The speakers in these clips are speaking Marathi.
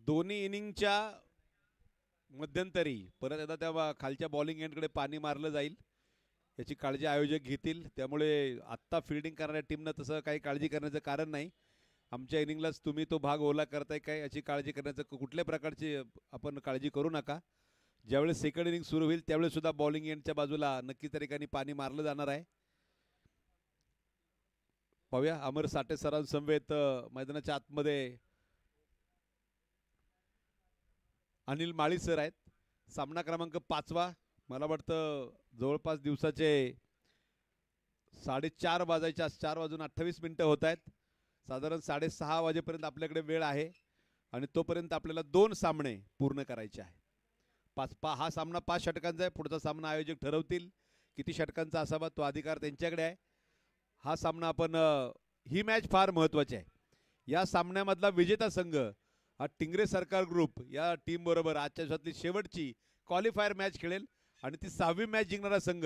दोन्ही इनिंगच्या मध्यंतरी परत एकदा त्या खालच्या बॉलिंग एंडकडे पाणी मारलं जाईल याची काळजी आयोजक घेतील. त्यामुळे आत्ता फिल्डिंग करणाऱ्या टीमनं तसं काही काळजी करण्याचं कारण नाही. आमच्या इनिंगलाच तुम्ही तो भाग ओला करताय काय याची काळजी करण्याचं कुठल्या प्रकारची आपण काळजी करू नका. ज्यावेळेस सेकंड इनिंग सुरू होईल त्यावेळेस सुद्धा बॉलिंग एंडच्या बाजूला नक्की त्या ठिकाणी पाणी मारलं जाणार आहे. पाहूया अमर साठे सरांसमवेत मैदानाच्या आतमध्ये अनिल माळी सर आहेत. सामना क्रमांक 5वा. मला वाटतं जवळपास दिवसाचे 4:30 वाजायच्या 4:28 होत आहेत. साधारण 6:30 वाजेपर्यंत आपल्याकडे वेळ आहे आणि तोपर्यंत आपल्याला 2 सामने पूर्ण करायचे आहे. हा सामना 5 षटकांचा आहे. पुढचा सामना आयोजक ठरवतील किती षटकांचा असावा तो अधिकार त्यांच्याकडे आहे. हा सामना आपण ही मॅच फार महत्त्वाची आहे. या सामन्यामधला विजेता संघ हा टिंगरे सरकार ग्रुप या टीम बरोबर आजच्या दिवसातली शेवटची क्वालिफायर मॅच खेळेल आणि ती 6वी मॅच जिंकणारा संघ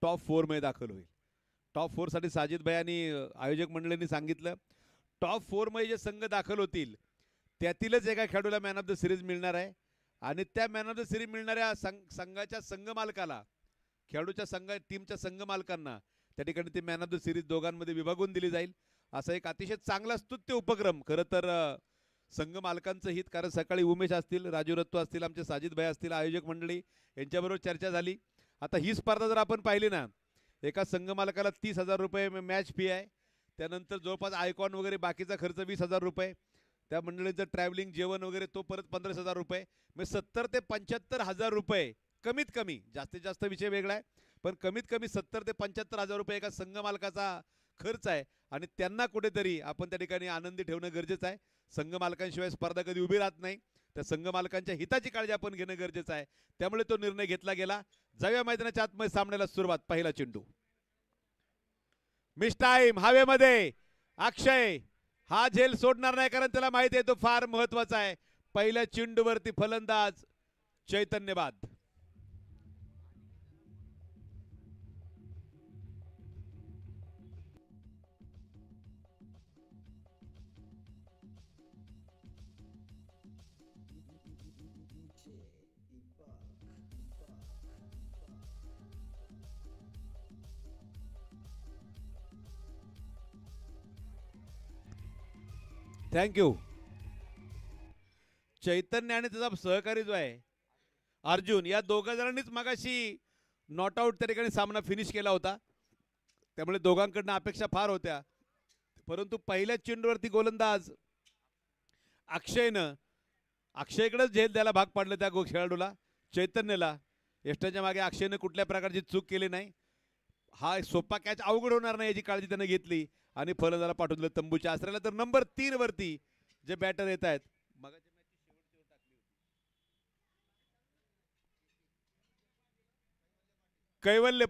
टॉप 4 मध्ये दाखल होईल. टॉप 4 साठी साजिद भाई आणि आयोजक मंडळींनी सांगितलं टॉप 4 मध्ये जे संघ दाखल होतील त्यातीलच एका खेळाडूला मॅन ऑफ द सिरीज मिळणार आहे आणि त्या मॅन ऑफ द सिरीज मिळणाऱ्या संघाच्या संघ मालकाला खेळाडूच्या टीमच्या संघ मालकांना त्या ठिकाणी ती मॅन ऑफ द सिरीज दोघांमध्ये विभागून दिली जाईल. असा एक अतिशय चांगला स्तुत्य उपक्रम खरं तर संघ मालकांचं हित. कारण सकाळी उमेश असतील, राजू रत्तू असतील, आमचे साजिद भाई असतील, आयोजक मंडळी यांच्याबरोबर चर्चा झाली. आता ही स्पर्धा जर आपण पाहिली ना एका संघ मालकाला 30,000 रुपये मॅच फी आहे. त्यानंतर जवळपास आयकॉन वगैरे बाकीचा खर्च 20,000 रुपये. त्या मंडळीचं ट्रॅव्हलिंग जेवण वगैरे तो परत 15,000 रुपये. म्हणजे 70,000 ते 75,000 रुपये कमीत कमी. जास्तीत जास्त विषय वेगळा आहे पण कमीत कमी 70,000 ते 75,000 रुपये एका संघ मालकाचा खर्च आहे आणि त्यांना कुठेतरी आपण त्या ठिकाणी आनंदी ठेवणं गरजेचं आहे. संघ मालकांशिवाय स्पर्धा कधी उभी राहत नाही. त्या संघ मालकांच्या हिताची काळजी आपण घेणं गरजेचं आहे. त्यामुळे तो निर्णय घेतला गेला. जाऊया मैदानाच्या आतमध्ये सामन्याला सुरुवात. पहिला चेंडू मिस टाइम हवेमध्ये. अक्षय हा झेल सोडणार नाही कारण त्याला माहिती आहे तो फार महत्वाचा आहे. पहिल्या चेंडूवरती फलंदाज चैतन्य बाद. थँक्यू. चैतन्य आणि त्याचा सहकारी जो आहे अर्जुन या दोघा जणांनीच मगाशी नॉट आउट त्या ठिकाणी सामना फिनिश केला होता. त्यामुळे दोघांकडनं अपेक्षा फार होत्या परंतु पहिल्या चेंडूवरती गोलंदाज अक्षयकडेच झेल द्यायला भाग पडलं त्या खेळाडूला चैतन्यला. यष्टाच्या मागे अक्षयनं कुठल्या प्रकारची चूक केली नाही. हा सोपा कॅच अवघड होणार नाही याची काळजी त्यानं घेतली आणि फलंदाजाला पाठवून दिलं तंबूच्या आसऱ्याला. तर नंबर 3 वरती जे बॅटर येत आहेत कैवल्य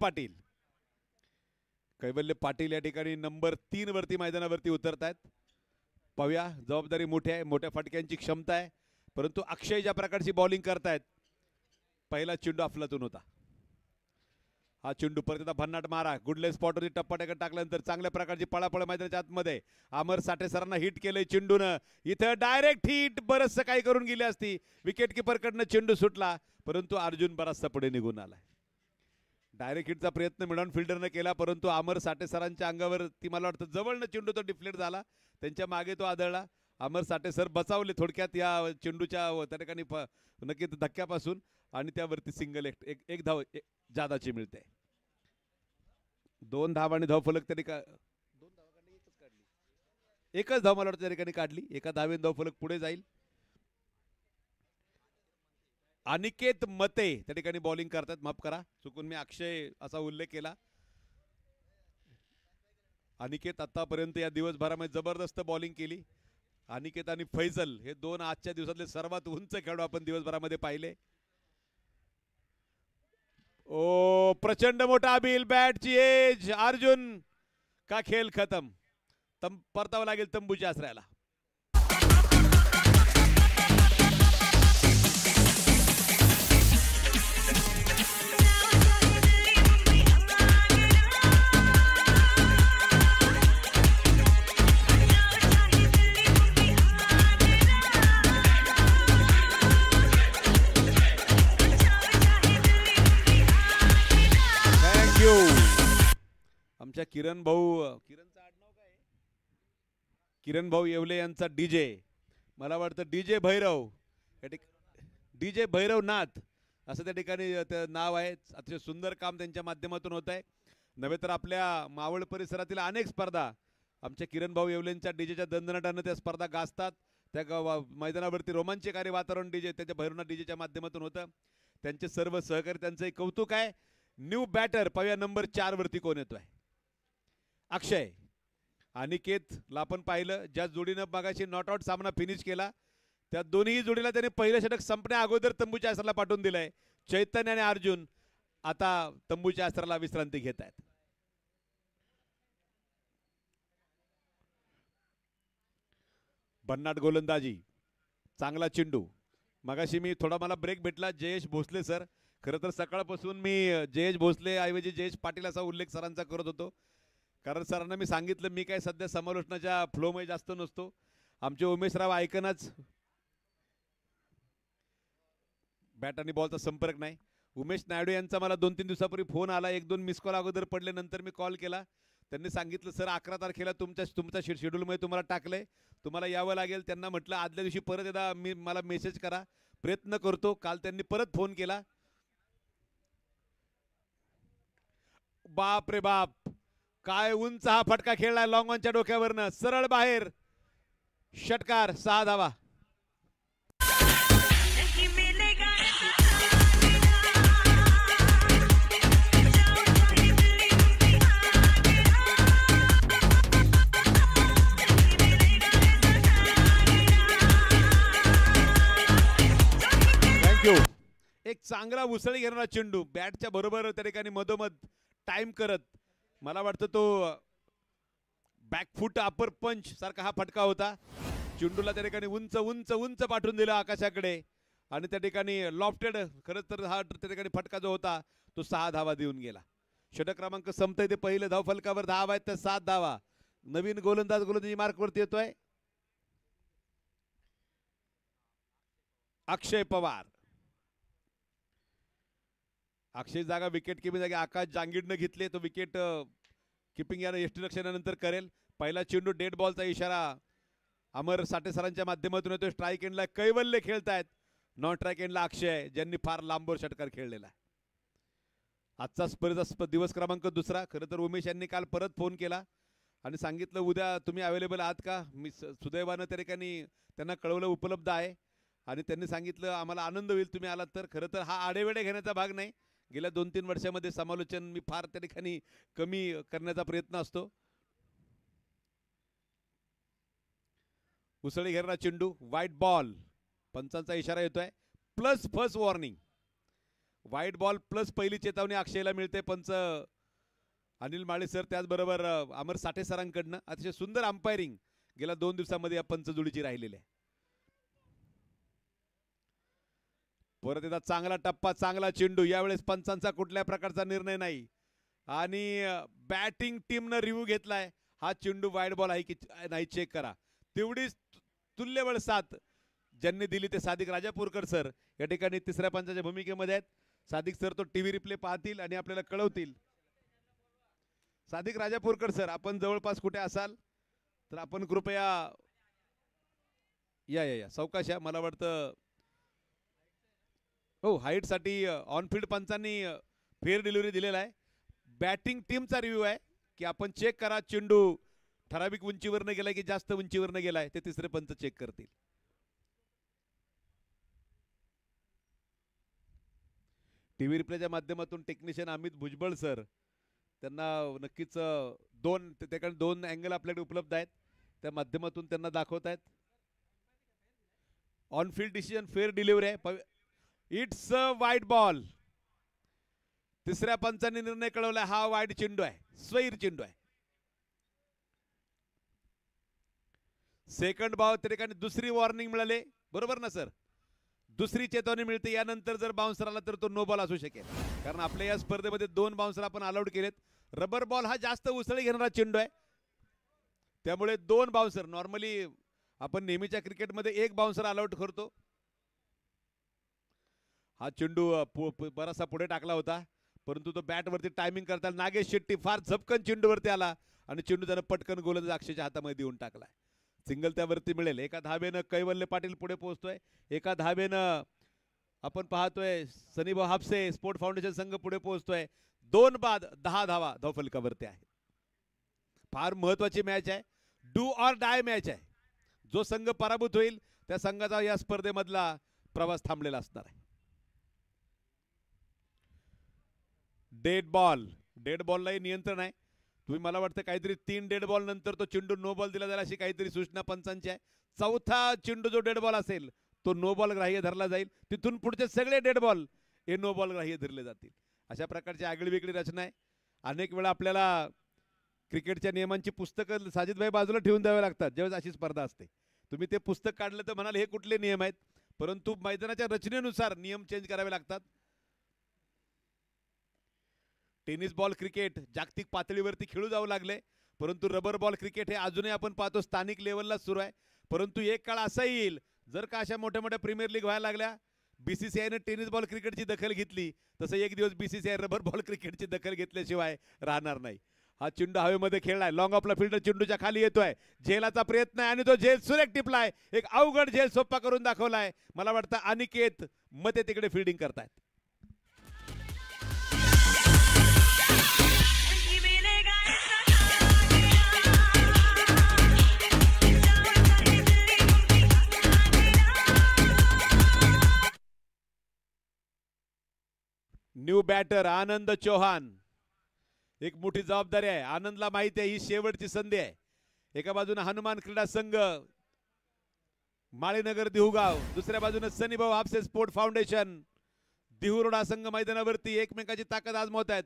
पाटील या ठिकाणी नंबर 3 वरती मैदानावरती उतरत आहेत. पाहूया जबाबदारी मोठी आहे, मोठ्या फटक्यांची क्षमता आहे परंतु अक्षय ज्या प्रकारची बॉलिंग करतायत. पहिला चेंडू अफलातून होता. हा चेंडू परत एकदा भन्नाट मारा गुडले स्पॉटवरती टप्पाट्याकडे टाकल्यानंतर चांगल्या प्रकारची पळापळ मैदानाच्या आतमध्ये अमर साठे सरांना हिट केलंय चेंडूनं. इथं डायरेक्ट हिट बरंचसं काही करून गेली असती. विकेट किपरकडनं चेंडू सुटला परंतु अर्जुन बराचसा पुढे निघून आलाय. डायरेक्ट हिटचा प्रयत्न मिडॉन फिल्डरने केला परंतु अमर साठे सरांच्या अंगावर ती मला वाटतं जवळनं चेंडू तो डिफ्लेक्ट झाला. त्यांच्या मागे तो आदळला. अमर साठे सर बचावले थोडक्यात या चेंडूच्या त्या ठिकाणी नक्कीच धक्क्यापासून आणि त्यावरती सिंगल एक धाव जादाची मिळते. 2 धाव आणि धावफलक त्या ठिकाणी 2 धावा काढली एकच धाव मला वाटतं त्या ठिकाणी काढली. एका धावेने धावफलक पुढे जाईल. अनिकेत मते त्या ठिकाणी बॉलिंग करतात. माफ करा चुकून मी अक्षय असा उल्लेख केला. अनिकेत आतापर्यंत या दिवसभरामध्ये जबरदस्त बॉलिंग केली. अनिकेत आणि फैजल हे 2 आजच्या दिवसातले सर्वात उंच खेळाडू आपण दिवसभरामध्ये पाहिले. ओ प्रचंड मोठा बिल बॅटची एज. अर्जुन का खेळ खतम. परतावं लागेल तंबूच्या आसऱ्याला. आमच्या किरण भाऊ, किरणचं आडनाव काय आहे? किरण भाऊ येवले यांचा डीजे, मला वाटतं डीजे भैरव, डीजे भैरवनाथ असं त्या ठिकाणी नाव आहे. अतिशय सुंदर काम त्यांच्या माध्यमातून होत आहे. नव्हे तर आपल्या मावळ परिसरातील अनेक स्पर्धा आमच्या किरण भाऊ येवलेंच्या डीजेच्या दणदणाटानं त्या स्पर्धा गाजतात. त्या मैदानावरती रोमांचकारी वातावरण डीजे त्याच्या भैरवनाथ डीजेच्या माध्यमातून होतं. त्यांचे सर्व सहकारी त्यांचं एक कौतुक आहे. न्यू बॅटर पाहूया नंबर 4 वरती कोण येतोय. अक्षय. अनिकेतला आपण पाहिलं ज्या जोडीनं मगाशी नॉट आउट सामना फिनिश केला त्या दोन्ही जोडीला त्याने पहिलं षटक संपण्या अगोदर तंबूच्या आसराला पाठवून दिलंय. चैतन्य आणि अर्जुन आता तंबूच्या आसराला विश्रांती घेत आहेत. भन्नाट गोलंदाजी, चांगला चेंडू. मगाशी मी थोडा मला ब्रेक भेटला जयेश भोसले सर. खरं तर सकाळपासून मी जयेश भोसले ऐवजी जयेश पाटील असा उल्लेख सरांचा करत होतो. कारण सरांना मी सांगितलं मी काय सध्या समालोचनाच्या फ्लोमध्ये जास्त नसतो. आमचे उमेशराव ऐकनच बॅट आणि बॉलचा संपर्क नाही. उमेश नायडू यांचा मला 2-3 दिवसापूर्वी फोन आला. 1-2 मिस कॉल अगोदर पडले. नंतर मी कॉल केला. त्यांनी सांगितलं सर 11 तारखेला तुमच्या शेड्यूलमध्ये तुम्हाला टाकलंय, तुम्हाला यावं लागेल. त्यांना म्हटलं आदल्या दिवशी परत एकदा मला मेसेज करा, प्रयत्न करतो. काल त्यांनी परत फोन केला. बाप रे बाप, काय उंच हा फटका खेळलाय लॉंग ऑनच्या डोक्यावरनं, सरळ बाहेर. षटकार, 6 धावा. एक चांगला उसळी घेणारा चेंडू बॅटच्या बरोबर त्या ठिकाणी मधोमध टाइम करत, मला वाटतं तो बॅकफूट अपर पंच सारखा हा फटका होता. चेंडूला त्या ठिकाणी उंच उंच उंच पाठवून दिला आकाशाकडे आणि त्या ठिकाणी लॉफ्टेड. खरंच तर हा त्या ठिकाणी फटका जो होता तो 6 धावा देऊन गेला. षटक क्रमांक संपतंय ते पहिलं धाव फलकावर धावा आहेत तर 7 धावा. नवीन गोलंदाजी मार्कवरती येतोय अक्षय पवार. अक्षय जागा विकेट किपिंग जागी आकाश जांगीडनं घेतले. तो विकेट किपिंग यानं यष्टीरक्षणानंतर करेल. पहिला चेंडू डेड बॉलचा इशारा अमर साठे सरांच्या माध्यमातून येतोय. स्ट्राईक एंडला कैवल्य खेळतायत. नॉन स्ट्राईक एंडला अक्षय ज्यांनी फार लांबवर षटकार खेळलेला आहे. आजचा स्पर्धेचा दिवस क्रमांक 2. खरं तर उमेश यांनी काल परत फोन केला आणि सांगितलं उद्या तुम्ही अवेलेबल आहात का. मी सुदैवानं त्या ठिकाणी त्यांना कळवलं उपलब्ध आहे आणि त्यांनी सांगितलं आम्हाला आनंद होईल तुम्ही आलात तर. खरं तर हा आडेवेडे घेण्याचा भाग नाही. गेल्या 2-3 वर्षामध्ये समालोचन मी फार त्या ठिकाणी कमी करण्याचा प्रयत्न असतो. उसळी घेणारा चेंडू, व्हाईट बॉल. पंचांचा इशारा येतोय. Plus first warning. White ball plus पहिली चेतावणी अक्षयला मिळते. पंच अनिल माळी सर त्याचबरोबर अमर साठे सरांकडनं. अतिशय सुंदर अंपायरिंग गेल्या 2 दिवसांमध्ये या पंच जोडीची राहिलेली आहे. परत एकदा चांगला टप्पा, चांगला चेंडू. यावेळेस पंचांचा कुठल्या प्रकारचा निर्णय नाही आणि बॅटिंग टीमनं रिव्ह्यू घेतलाय. हा चेंडू वाईड बॉल आहे की नाही चेक करा. तेवढीच तुल्यबळ साथ ज्यांनी दिली ते सादिक राजापूरकर सर या ठिकाणी तिसऱ्या पंचाच्या भूमिकेमध्ये आहेत. सादिक सर तो टीव्ही रिप्ले पाहतील आणि आपल्याला कळवतील. सादिक राजापूरकर सर आपण जवळपास कुठे असाल तर आपण कृपया या सावकाश या. मला वाटतं हो हाईटसाठी ऑनफील्ड पंचांनी फेअर डिलिव्हरी दिलेला आहे. बॅटिंग टीमचा रिव्ह्यू आहे की आपण चेक करा चेंडू ठराविक उंचीवरनं गेलाय की जास्त उंचीवरनं गेलाय ते तिसरे पंच चेक करतील. टीव्ही रिप्लेच्या माध्यमातून टेक्निशियन अमित भुजबळ सर त्यांना नक्कीच 2 अँगल आपल्याकडे उपलब्ध आहेत त्या माध्यमातून त्यांना दाखवत आहेत. ऑनफील्ड डिसिजन फेअर डिलिव्हरी आहे. इट्स अ वाईट बॉल. तिसऱ्या पंचांनी निर्णय कळवलाय हा वाईट चेंडू आहे, स्वैर चेंडू आहे. सेकंड बॉल त्या ठिकाणी दुसरी वॉर्निंग मिळाली बरोबर ना सर. दुसरी चेतावणी मिळते. यानंतर जर बाउन्सर आला तर तो नो बॉल असू शकेल कारण आपल्या या स्पर्धेमध्ये 2 बाउन्सर आपण अलाउड केलेत. रबर बॉल हा जास्त उसळी घेणारा चेंडू आहे त्यामुळे 2 बाउन्सर. नॉर्मली आपण नेहमीच्या क्रिकेटमध्ये 1 बाउन्सर अलाउड करतो. हा चेंडू बराचसा पुढे टाकला होता परंतु तो बॅटवरती टायमिंग करताना नागेश शेट्टी फार झपकन चेंडूवरती आला आणि चेंडू त्यानं पटकन गोलंदाज अक्षयच्या हातामध्ये देऊन टाकलाय. सिंगल त्यावरती मिळेल. एका धावेनं कैवल्य पाटील पुढे पोहोचतोय. एका धावेनं आपण पाहतोय सनीभाऊ हापसे स्पोर्ट फाउंडेशन संघ पुढे पोहोचतोय. 2 बाद 10 धावा धावफलकावरती आहे. फार महत्वाची मॅच आहे. डू ऑर डाय मॅच आहे. जो संघ पराभूत होईल त्या संघाचा या स्पर्धेमधला प्रवास थांबलेला असणार आहे. डेड बॉललाही नियंत्रण आहे. तुम्ही मला वाटतं काहीतरी 3 डेड बॉल नंतर तो चेंडू नो बॉल दिला जाईल अशी काहीतरी सूचना पंचांची आहे. चौथा चेंडू जो डेड बॉल असेल तो नो बॉल ग्राह्य धरला जाईल. तिथून पुढचे सगळे डेड बॉल हे नो बॉल ग्राह्य धरले जातील. अशा प्रकारची आगळीवेगळी रचना आहे. अनेक वेळा आपल्याला क्रिकेटच्या नियमांची पुस्तकं साजिदभाई बाजूला ठेवून द्यावे लागतात जेव्हा अशी स्पर्धा असते. तुम्ही ते पुस्तक काढलं तर म्हणाल हे कुठले नियम आहेत, परंतु मैदानाच्या रचनेनुसार नियम चेंज करावे लागतात. टेनिस बॉल क्रिकेट जागतिक पातळीवरती खेळू जाऊ लागले, परंतु रबर बॉल क्रिकेट हे अजूनही आपण पाहतो स्थानिक लेवलला सुरू आहे. परंतु एक काळ असा येईल जर का अशा मोठ्या मोठ्या प्रीमियर लीग व्हायला लागल्या, बीसीसीआयने टेनिस बॉल क्रिकेटची दखल घेतली, तसं एक दिवस बीसीसीआय रबर बॉल क्रिकेटची दखल घेतल्याशिवाय राहणार नाही. हा चेंडू हवेमध्ये खेळलाय. लॉंग ऑफला फिल्डर चेंडूच्या खाली येतोय. झेलाचा प्रयत्न आहे आणि तो झेल सुरेख टिपलाय. एक अवघड झेल सोप्पा करून दाखवलाय. मला वाटतं अनिकेत मते तिकडे फिल्डिंग करतायत. न्यू बॅटर आनंद चौहान. एक मोठी जबाबदारी आहे. आनंदला माहिती आहे ही शेवटची संधी आहे. एका बाजूने हनुमान क्रीडा संघ माळीनगर देहुगाव, दुसऱ्या बाजूने सनीभाऊ हापसे स्पोर्ट फाउंडेशन देहुरोडा संघ मैदानावरती एकमेकाची ताकद आजमावत आहेत.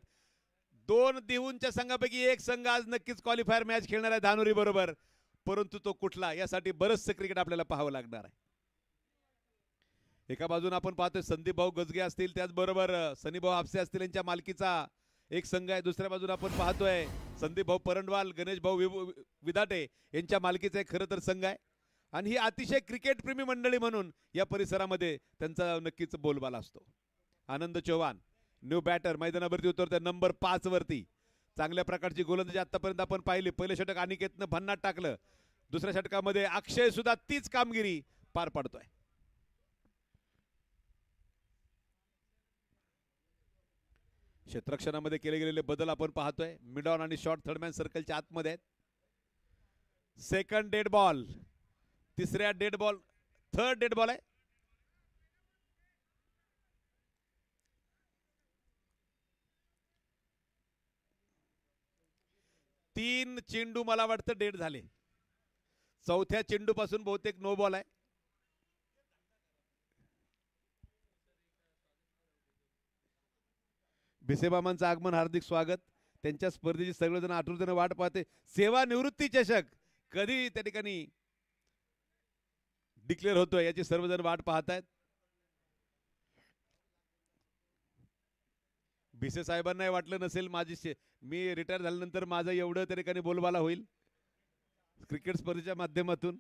2 देहूंच्या संघापैकी एक संघ आज नक्कीच क्वालिफायर मॅच खेळणार आहे धानुरी बरोबर, परंतु तो कुठला यासाठी बरंचसं क्रिकेट आपल्याला पाहावं लागणार आहे. एका बाजूने आपण पाहतोय संदीप भाऊ गजगे असतील, त्याचबरोबर सनीभाऊ हापसे असतील यांच्या मालकीचा एक संघ आहे. दुसऱ्या बाजूने आपण पाहतोय संदीप भाऊ परंडवाल, गणेश भाऊ विदाटे यांच्या मालकीचा एक खरं तर संघ आहे. आणि ही अतिशय क्रिकेट प्रेमी मंडळी म्हणून या परिसरामध्ये त्यांचा नक्कीच बोलबाला असतो. आनंद चौहान न्यू बॅटर मैदानावरती उतरतोय नंबर 5 वरती. चांगल्या प्रकारची गोलंदाजी आतापर्यंत आपण पाहिली. पहिलं षटक अनिकेतनं भन्नाट टाकलं. दुसऱ्या षटकामध्ये अक्षय सुद्धा तीच कामगिरी पार पाडतोय. क्षेत्ररक्षणामध्ये केले गेलेले बदल आपण पाहतोय. मिड ऑन आणि शॉर्ट थर्डमॅन सर्कलच्या आतमध्ये आहेत. सेकंड डेड बॉल, तिसऱ्या dead ball, third dead ball आहे. तीन चेंडू मला वाटतं डेड झाले. चौथ्या चेंडू पासून बहुतेक नो बॉल आहे. भिसेबामांचं आगमन हार्दिक स्वागत. त्यांच्या स्पर्धेची सगळेजण आतुरतेने वाट पाहते. सेवानिवृत्ती चषक कधी त्या ठिकाणी डिक्लेअर होतोय याची सर्वजण वाट पाहतायत. भिसे साहेबांनाही वाटलं नसेल मी रिटायर झाल्यानंतर माझं एवढं त्या ठिकाणी बोलबाला होईल क्रिकेट स्पर्धेच्या माध्यमातून.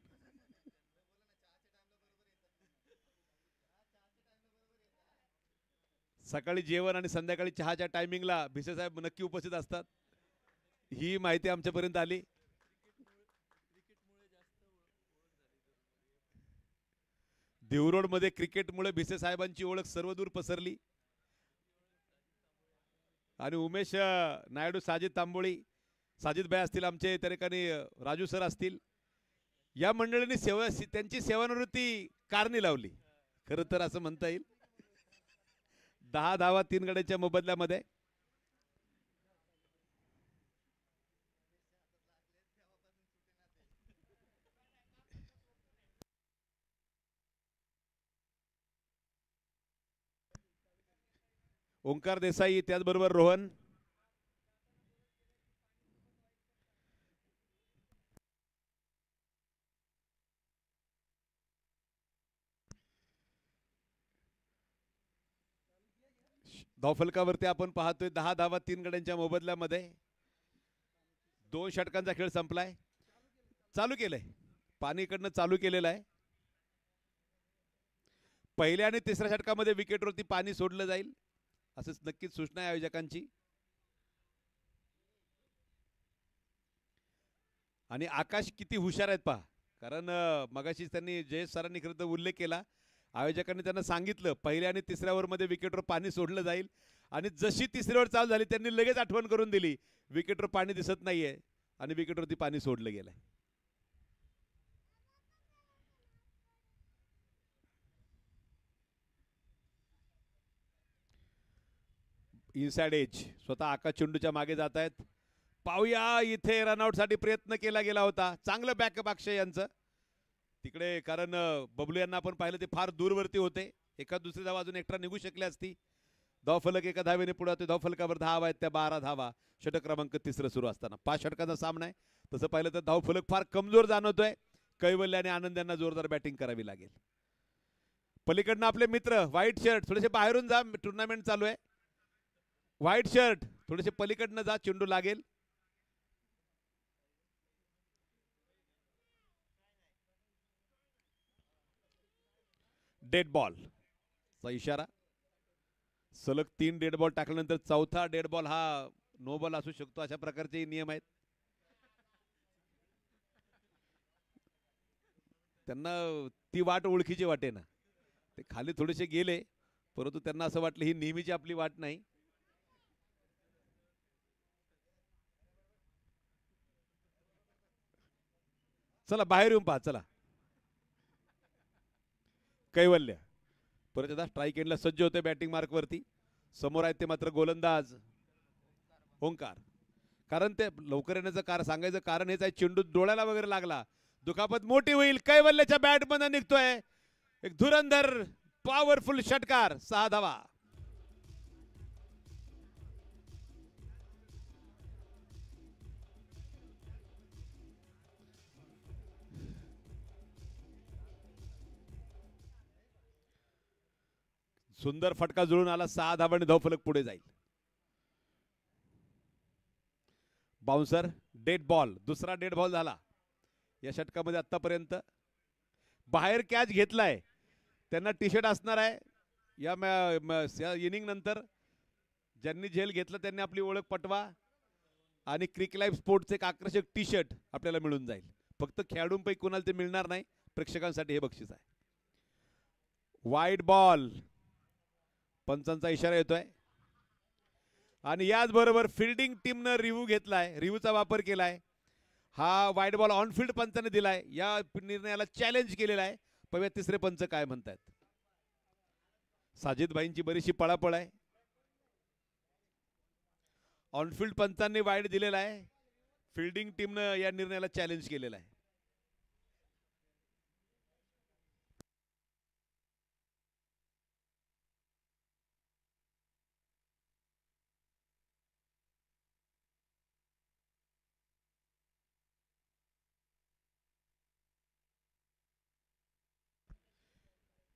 सकाळी जेवण आणि संध्याकाळी चहाच्या टायमिंगला भिसे साहेब नक्की उपस्थित असतात. ही माहिती आमच्यापर्यंत आली. देहू मध्ये क्रिकेटमुळे भिसे साहेबांची ओळख सर्वदूर पसरली. आणि उमेश नायडू, साजिद तांबोळी, साजिद भाई असतील आमचे त्या ठिकाणी, राजू सर असतील, या मंडळींनी त्यांची सेवानिवृत्ती कारणी लावली खरं तर असं म्हणता येईल. 10 धावा 3 गड्यांच्या मोबदल्यामध्ये. ओंकार देसाई, त्याचबरोबर रोहन. धावफलकावरती आपण पाहतोय 10 धावा 3 गड्यांच्या मोबदल्यामध्ये. 2 षटकांचा खेळ संपलाय. चालू केलंय पाणी इकडनं चालू केलेलं आहे. पहिल्या आणि तिसऱ्या षटकामध्ये विकेटवरती पाणी सोडलं जाईल असंच नक्कीच सूचना आहे आयोजकांची. आणि आकाश किती हुशार आहेत पहा, कारण मगाशीच त्यांनी जयेश सरांनी खरं तर उल्लेख केला. आयोजकांनी त्यांना सांगितलं पहिल्या आणि तिसऱ्या ओव्हरमध्ये विकेटवर पाणी सोडलं जाईल, आणि जशी तिसरी ओव्हर चालू झाली त्यांनी लगेच आठवण करून दिली विकेटवर पाणी दिसत नाहीये, आणि विकेटवरती पाणी सोडलं गेलंय. इनसाइड एज स्वतः आकाश चेंडूच्या मागे जात आहेत. पाहूया इथे रनआउटसाठी प्रयत्न केला गेला होता. चांगलं बॅकअप अक्षय यांचं तिकडे, कारण बबलू यांना आपण पाहिलं ते फार दूरवरती होते. एका दुसरी धावा अजून एक्स्ट्रा निघू शकली असती. धावफलक एका धावेने पुढे होते. धावफलकावर धावा आहेत त्या 12 धावा. षटक क्रमांक 3 सुरू असताना 5 षटकांचा सामना आहे. तसं पाहिलं तर धावफलक फार कमजोर जाणवतोय. कैवल्य आणि आनंद यांना जोरदार बॅटिंग करावी लागेल. पलीकडनं आपले मित्र व्हाईट शर्ट थोडेसे बाहेरून जा, टुर्नामेंट चालू आहे. व्हाईट शर्ट थोडेसे पलीकडनं जा, चेंडू लागेल. डेड बॉल चा इशारा. सलग 3 डेड बॉल टाकल्यानंतर चौथा डेड बॉल हा नो बॉल असू शकतो, अशा प्रकारचे नियम आहेत. त्यांना ती वाट ओळखीची वाटे ना, ते खाली थोडेसे गेले, परंतु त्यांना असं वाटलं ही नेहमीची आपली वाट नाही. चला बाहेर येऊन पहा. चला कैवल्य परत एकदा स्ट्राईक एंडला सज्ज होते बॅटिंग मार्कवरती. समोर आहेत ते मात्र गोलंदाज ओंकार. कारण ते लवकर येण्याचं सांगायचं कारण हेच आहे, चेंडू डोळ्याला वगैरे लागला, दुखापत मोठी होईल. कैवल्यच्या बॅटमधून निघतोय एक धुरंधर पॉवरफुल षटकार. 6 धावा. सुंदर फटका जुळून आला. 6 धावांनी धावफलक पुढे जाईल. बाउन्सर डेड बॉल, दुसरा डेड बॉल झाला या षटकामध्ये आतापर्यंत. बाहेर कॅच घेतलाय, त्यांना टी शर्ट असणार आहे या इनिंग नंतर. ज्यांनी झेल घेतलं त्यांनी आपली ओळख पटवा, आणि क्रिक लाईफ स्पोर्ट्सचे एक आकर्षक टी शर्ट आपल्याला मिळून जाईल. फक्त खेळाडूंपैकी कोणाला ते मिळणार नाही, प्रेक्षकांसाठी हे बक्षीस आहे. वाईड बॉल, पंचांचा इशारा येतोय. आणि याचबरोबर फिल्डिंग टीमनं रिव्ह्यू घेतलाय, रिव्ह्यूचा वापर केलाय. हा वाईड बॉल ऑनफिल्ड पंचाने दिलाय. या निर्णयाला चॅलेंज केलेला आहे. पाहूया तिसरे पंच काय म्हणतात. साजिद भाईंची बरीचशी पळापळ आहे. ऑनफिल्ड पंचांनी वाईड दिलेला आहे, फिल्डिंग टीमनं या निर्णयाला चॅलेंज केलेला आहे.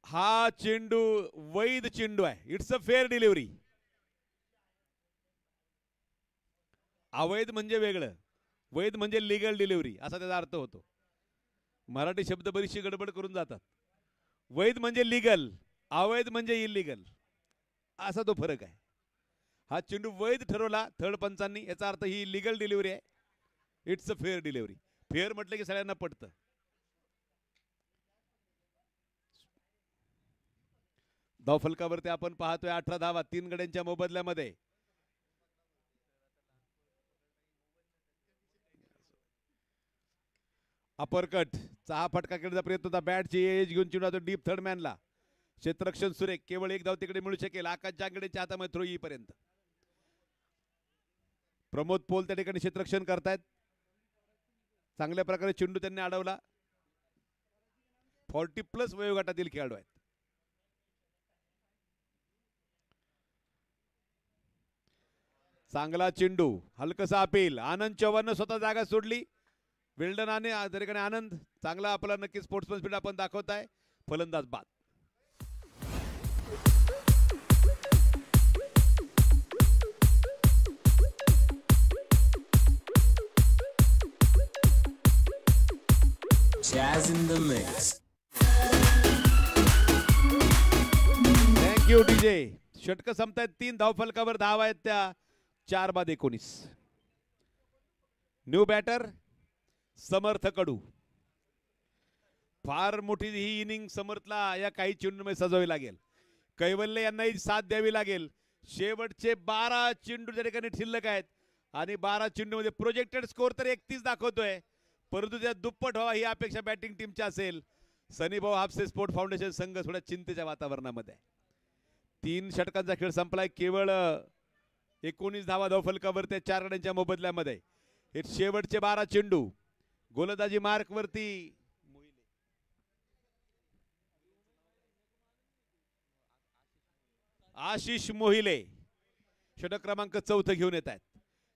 हा चेंडू वैध चेंडू आहे. It's a fair delivery. अवैध म्हणजे वेगळं, वैध म्हणजे लिगल डिलिव्हरी असा त्याचा अर्थ होतो. मराठी शब्द बरीचशी गडबड करून जातात. वैध म्हणजे लिगल, अवैध म्हणजे इलिगल, असा तो फरक आहे. हा चेंडू वैध ठरवला थर्ड पंचांनी, याचा अर्थ ही लिगल डिलिव्हरी आहे. It's a fair delivery. Fair म्हटलं की सगळ्यांना पडतं. धावफलकावरती आपण पाहतोय 18 धावा 3 गड्यांच्या मोबदल्यामध्ये. अपरकट चा हा फटका खेळण्याचा प्रयत्न होता. बॅटची एज घेऊन चेंडू डीप थर्ड मॅनला. क्षेत्ररक्षण सुरेख, केवळ एक धाव तिकडे मिळू शकेल. आकाश जांगडेच्या हातामध्ये थ्रो येईपर्यंत. प्रमोद पोल त्या ठिकाणी क्षेत्ररक्षण करतायत. चांगल्या प्रकारे चेंडू त्यांनी अडवला. 40+ वयोगटातील खेळाडू आहेत. चांगला चेंडू, हलकसा अपील. आनंद चव्हाण स्वतः जागा सोडली. विल्डन आणि आनंद चांगला आपला नक्की स्पोर्ट्समन स्पिरिट आपण दाखवताय. फलंदाज बाद. Jazz in the mix. Thank you DJ. षटक संपतायत. 3 धावफलकावर धावा आहेत त्या 4/19. न्यू बॅटर समर्थ कडू. फार मोठी ही इनिंग समर्थला या काही चेंडूमध्ये सजवावी लागेल. कैवल्य यांनाही साथ द्यावी लागेल. शेवटचे 12 चेंडू त्या ठिकाणी शिल्लक आहेत आणि 12 चेंडूमध्ये प्रोजेक्टेड स्कोर तर 31 दाखवतोय, परंतु त्या दुप्पट व्हावा ही अपेक्षा बॅटिंग टीमची असेल. सनीभाऊ हापसे स्पोर्ट फाउंडेशन संघ थोड्या चिंतेच्या वातावरणामध्ये. 3 षटकांचा खेळ संपलाय. केवळ 19 धावा धावफलकावर त्या 4 गड्यांच्या मोबदल्यामध्ये. हे शेवटचे 12 चेंडू. गोलंदाजी मार्क वरती आशिष मोहिले षटक क्रमांक 4 घेऊन येत आहेत.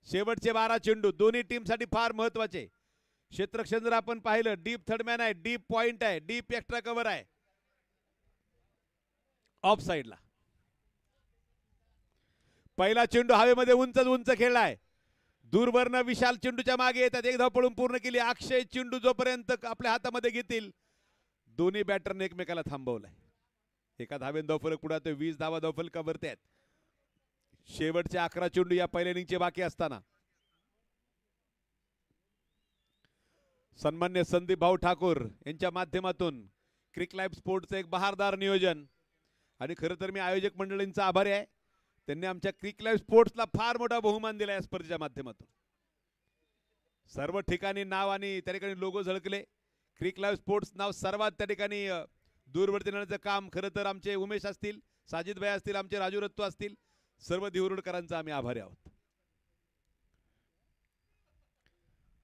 शेवटचे 12 चेंडू दोन्ही टीमसाठी फार महत्वाचे. क्षेत्ररक्षण जर आपण पाहिलं, डीप थर्डमॅन आहे, डीप पॉइंट आहे, डीप एक्स्ट्रा कव्हर आहे. ऑफ साइडला पहिला चेंडू हवेमध्ये उंच खेळलाय. दूरवरनं विशाल चेंडूच्या मागे येतात. एक धाव पळून पूर्ण केली. अक्षय चेंडू जोपर्यंत आपल्या हातामध्ये घेतील, दोन्ही बॅटरने एकमेकाला थांबवलंय. एका धावेन धावफलक पुढे येतोय. 20 धावा धावफलकावरती आहेत. शेवटचे 11 चेंडू या पहिल्या इनिंगचे बाकी असताना सन्मान्य संदीप भाऊ ठाकूर यांच्या माध्यमातून क्रिक लाईफ स्पोर्टचं एक बहारदार नियोजन. आणि खरं तर मी आयोजक मंडळींचा आभारी आहे. त्यांनी आमच्या क्रिक लाईफ स्पोर्ट्सला फार मोठा बहुमान दिला या स्पर्धेच्या माध्यमातून. सर्व ठिकाणी नाव आणि त्या ठिकाणी लोगो झळकले. क्रिक लाईफ स्पोर्ट्स नाव सर्वात त्या ठिकाणी दूरवरती नेण्याचं काम खरं तर आमचे उमेश असतील, साजिद भाई असतील, आमचे राजू रत्तू असतील, सर्व दिवरुडकरांचा आम्ही आभारी आहोत.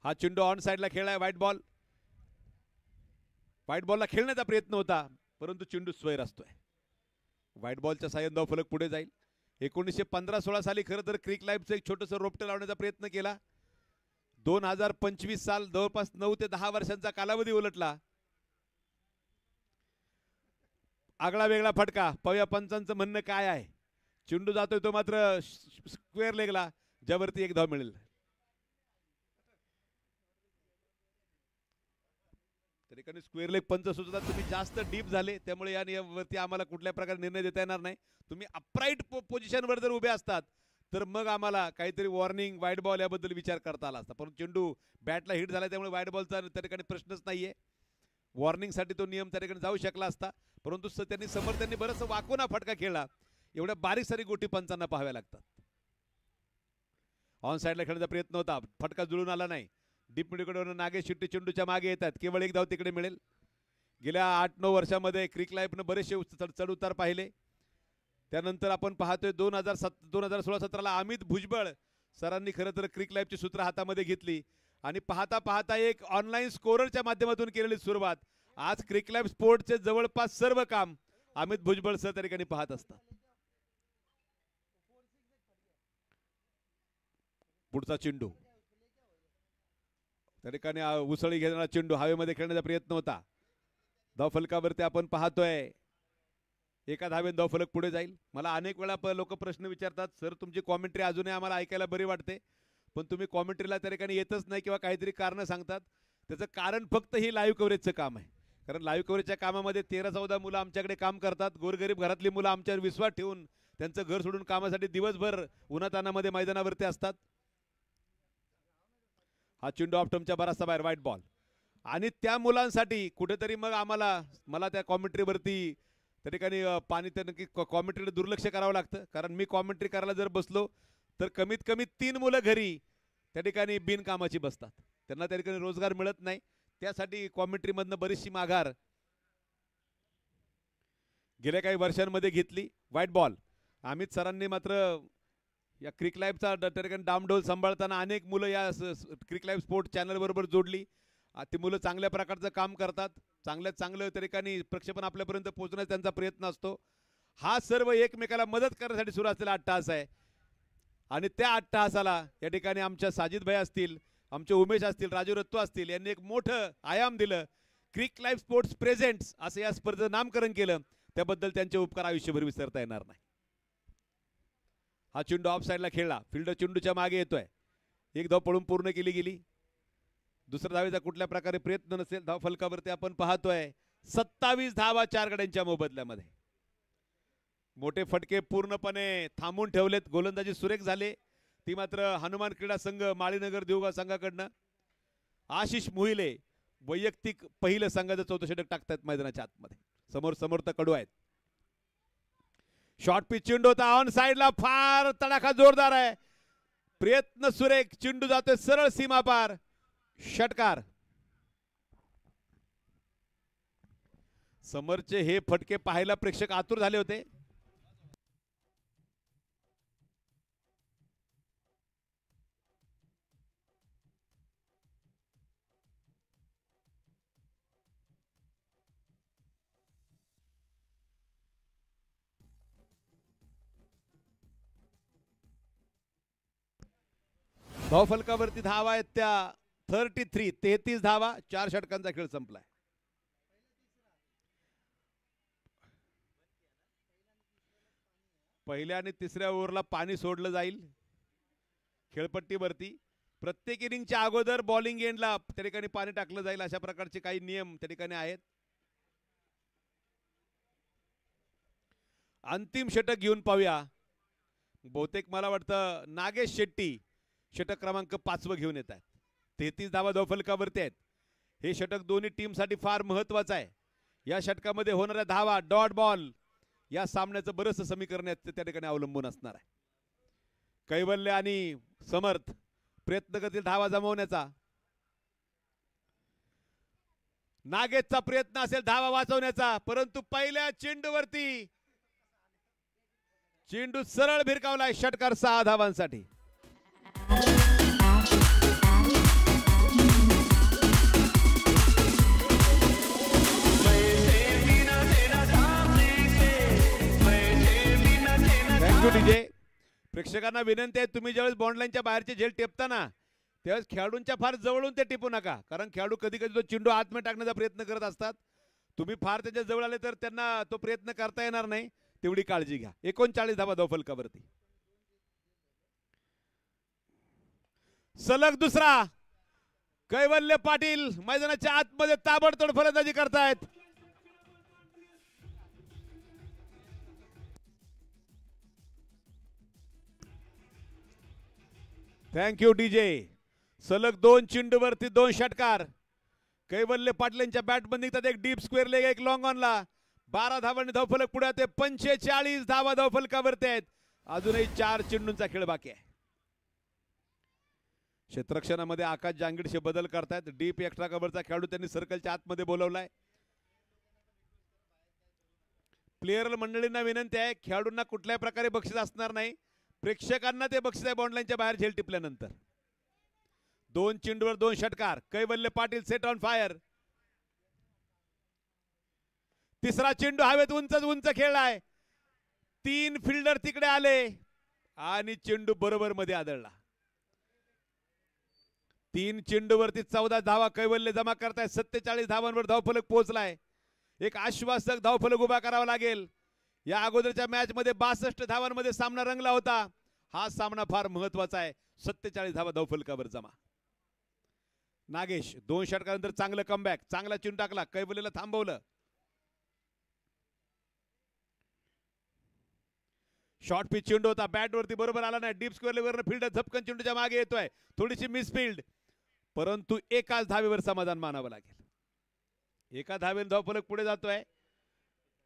हा चेंडू ऑन साइडला खेळलाय. White ball. व्हाईट बॉलला खेळण्याचा प्रयत्न होता, परंतु चेंडू स्वैर असतोय. व्हाईट बॉलच्या साह्याने धावफलक पुढे जाईल. 1915-16 साली खरं तर क्रिक लाईफचं एक छोटंसं रोपटं लावण्याचा प्रयत्न केला. 2025 साल जवळपास 9 ते 10 वर्षांचा कालावधी उलटला. आगळा वेगळा फटका. पाहूया पंचांचं म्हणणं काय आहे. चेंडू जातोय तो मात्र स्क्वेअर लेगला, ज्यावरती 1 धाव मिळेल. त्या ठिकाणी स्क्वेअर लेग पंच सुचतात. तुम्ही जास्त डीप झाले, त्यामुळे या नियमावरती आम्हाला कुठल्या प्रकारे निर्णय देता येणार नाही. तुम्ही अपराईट पोझिशनवर जर उभे असतात तर मग आम्हाला काहीतरी वॉर्निंग, व्हाईट बॉल याबद्दल विचार करता आला असता. परंतु चेंडू बॅटला हिट झाला, त्यामुळे व्हाईट बॉलचा त्या ठिकाणी प्रश्नच नाहीये. वॉर्निंगसाठी तो नियम त्या ठिकाणी जाऊ शकला असता, परंतु त्यांनी समर्थांनी बरंच वाकून हा फटका खेळला. एवढ्या बारीक सारी गोष्टी पंचांना पाहाव्या लागतात. ऑन साइडला खेळण्याचा प्रयत्न होता, फटका जुळून आला नाही. डीप मिडकडून नागेश शेट्टी चेंडूच्या मागे येतात. केवळ 1 धाव तिकडे मिळेल. गेल्या 8-9 वर्षामध्ये क्रिक लाईफनं बरेचसे चढ उतार पाहिले. त्यानंतर आपण पाहतोय 2016-17ला अमित भुजबळ सरांनी खरं तर क्रिक लाईफची सूत्र हातामध्ये घेतली आणि पाहता पाहता एक ऑनलाईन स्कोररच्या माध्यमातून केलेली सुरुवात. आज क्रिक लाईफ स्पोर्टचे जवळपास सर्व काम अमित भुजबळ सर त्या ठिकाणी पाहत असतात. पुढचा चेंडू त्या ठिकाणी उसळी घेणारा चेंडू हवेमध्ये खेळण्याचा प्रयत्न होता. धावफलकावरती आपण पाहतोय 1 धावेन धावफलक पुढे जाईल. मला अनेक वेळा लोक प्रश्न विचारतात, सर तुमची कॉमेंट्री अजूनही आम्हाला ऐकायला बरी वाटते, पण तुम्ही कॉमेंट्रीला त्या ठिकाणी येतच नाही किंवा काहीतरी कारण सांगतात. त्याचं कारण फक्त ही लाईव्ह कव्हरेजचं काम आहे. कारण लाईव्ह कव्हरेजच्या कामामध्ये 13-14 मुलं आमच्याकडे काम करतात. गोरगरीब घरातली मुलं आमच्यावर विश्वास ठेवून त्यांचं घर सोडून कामासाठी दिवसभर उन्हातानामध्ये मैदानावरती असतात. हा चेंडू ऑफ स्टंपच्या बराचसा बाहेर. White ball. आणि त्या मुलांसाठी कुठेतरी मग मला त्या कॉमेंट्रीवरती त्या ठिकाणी नक्की कॉमेंट्रीकडे दुर्लक्ष करावं लागतं. कारण मी कॉमेंट्री करायला जर बसलो तर कमीत कमी 3 मुलं घरी त्या ठिकाणी बिनकामाची बसतात. त्यांना त्या ठिकाणी रोजगार मिळत नाही. त्यासाठी कॉमेंट्रीमधनं बरीचशी माघार गेल्या काही वर्षांमध्ये घेतली. White ball. अमित सरांनी मात्र या क्रिक लाईफचा त्या ठिकाणी डामडोल सांभाळताना अनेक मुलं या क्रिक लाईफ स्पोर्ट चॅनल बरोबर जोडली. ती मुलं चांगल्या प्रकारचं काम करतात. चांगलं त्या ठिकाणी प्रक्षेपण आपल्यापर्यंत पोहोचण्याचा त्यांचा प्रयत्न असतो. हा सर्व एकमेकाला मदत करण्यासाठी सुरू असलेला अट्टहास आहे. आणि त्या अट्टहासाला या ठिकाणी आमच्या साजिद भाई असतील, आमचे उमेश असतील, राजू रत्तू असतील यांनी एक मोठं आयाम दिलं. क्रिक लाईफ स्पोर्ट्स प्रेझेंट्स असं या स्पर्धेचं नामकरण केलं. त्याबद्दल त्यांचे उपकार आयुष्यभर विसरता येणार नाही. हा चेंडू ऑफ साइडला खेळला. फिल्डर चेंडूच्या मागे येतोय. 1 धाव पळून पूर्ण केली गेली. दुसऱ्या धावेचा कुठल्या प्रकारे प्रयत्न नसेल. धावफलकावरती आपण पाहतोय 27 धावा 4 गड्यांच्या मोबदल्यामध्ये. मोठे फटके पूर्णपणे थांबून ठेवलेत. गोलंदाजी सुरेख झाले ती मात्र हनुमान क्रीडा संघ माळीनगर देवगाव संघाकडनं. आशिष मोहिले वैयक्तिक पहिलं संघाचं 14 षटक टाकतात मैदानाच्या आतमध्ये. समोर समोर तर कडू आहेत. शॉर्ट पिच चेंडू होता ऑन साइडला, फार तडाखा जोरदार आहे. प्रयत्न सुरेख, चेंडू जातोय सरळ सीमा पार, षटकार. समोरचे हे फटके पाहायला प्रेक्षक आतुर झाले होते. धावफलकावरती धावा आहेत त्या 33 धावा. 4 षटकांचा खेळ संपलाय. पहिल्या आणि तिसऱ्या ओव्हरला पाणी सोडलं जाईल खेळपट्टीवरती. प्रत्येक इनिंगच्या अगोदर बॉलिंग एंडला त्या ठिकाणी पाणी टाकलं जाईल, अशा प्रकारचे काही नियम त्या ठिकाणी आहेत. अंतिम षटक घेऊन पाहूया. बहुतेक मला वाटतं नागेश शेट्टी षटक क्रमांक 5 घेऊन येत आहेत. 33 धावा धावफलकावरती आहेत. हे षटक दोन्ही टीमसाठी फार महत्वाचं आहे. या षटकामध्ये होणाऱ्या धावा, डॉट बॉल, या सामन्याचं बरंचसं समीकरण त्या ठिकाणी अवलंबून असणार आहे. कैवल्य आणि समर्थ प्रयत्न करतील धावा जमवण्याचा. नागेशचा प्रयत्न असेल धावा वाचवण्याचा, परंतु पहिल्या चेंडूवरती चेंडू सरळ भिरकावलाय. षटकार 6 धावांसाठी. डीजे प्रेक्षकांना विनंती आहे, तुम्ही ज्यावेळेस बॉन्ड लाईनच्या बाहेरचे झेल टेपताना त्यावेळेस खेळाडूंच्या फार जवळून ते टिपू नका, कारण खेळाडू कधी कधी तो चेंडू आतमध्ये टाकण्याचा प्रयत्न करत असतात. तुम्ही फार त्याच्या जवळ आले तर त्यांना तो प्रयत्न करता येणार नाही, तेवढी काळजी घ्या. 39 धावा धावफलकावरती. सलग दुसरा. कैवल्य पाटील मैदानाच्या आतमध्ये ताबडतोड फलंदाजी करतायत. Thank you DJ. सलग 2 चेंडूवरती 2 षटकार. कैवल्य पाटलांच्या बॅटमध्ये निघतात एक डीप स्क्वेअर लेग, एक लॉंग ऑनला. 12 धावांनी धावफलक पुढे ते 45 धावा धावफलकावरती आहेत. अजूनही 4 चेंडूंचा खेळ बाकी आहे. क्षेत्ररक्षणामध्ये आकाश जांगिडशे बदल करतायत. डीप एक्स्ट्रा कव्हरचा खेळाडू त्यांनी सर्कलच्या आतमध्ये बोलवलाय. प्लेयर मंडळींना विनंती आहे, खेळाडूंना कुठल्याही प्रकारे बक्षीस असणार नाही. प्रेक्षकांना ते बक्षीस आहे बॉन्ड लाईनच्या बाहेर झेल टिपल्यानंतर. 2 चेंडूवर 2 षटकार. कैवल्य पाटील सेट ऑन फायर. तिसरा चेंडू हवेत उंच खेळलाय. 3 फिल्डर तिकडे आले आणि चेंडू बरोबर मध्ये आदळला. 3 चेंडूवरती 14 धावा कैवल्य जमा करताय. 47 धावांवर धावफलक पोहोचलाय. एक आश्वासक धावफलक उभा करावा लागेल. या अगोदरच्या मॅच मध्ये 62 धावांमध्ये सामना रंगला होता. हा सामना फार महत्वाचा आहे. 47 धावा धावफलकावर जमा. नागेश 2 षटकानंतर चांगलं कमबॅक, चांगला चेंडू टाकला, कैवल्यला थांबवलं. शॉर्ट पिच चेंडू होता, बॅट वरती बरोबर आला नाही. डीप स्क्वेअर लेवलवर फील्डर झपकन चेंडूच्या मागे येतोय. थोडीशी मिसफील्ड, परंतु एकाच धावेवर समाधान मानावं लागेल. एका धावेने धावफलक पुढे जातोय.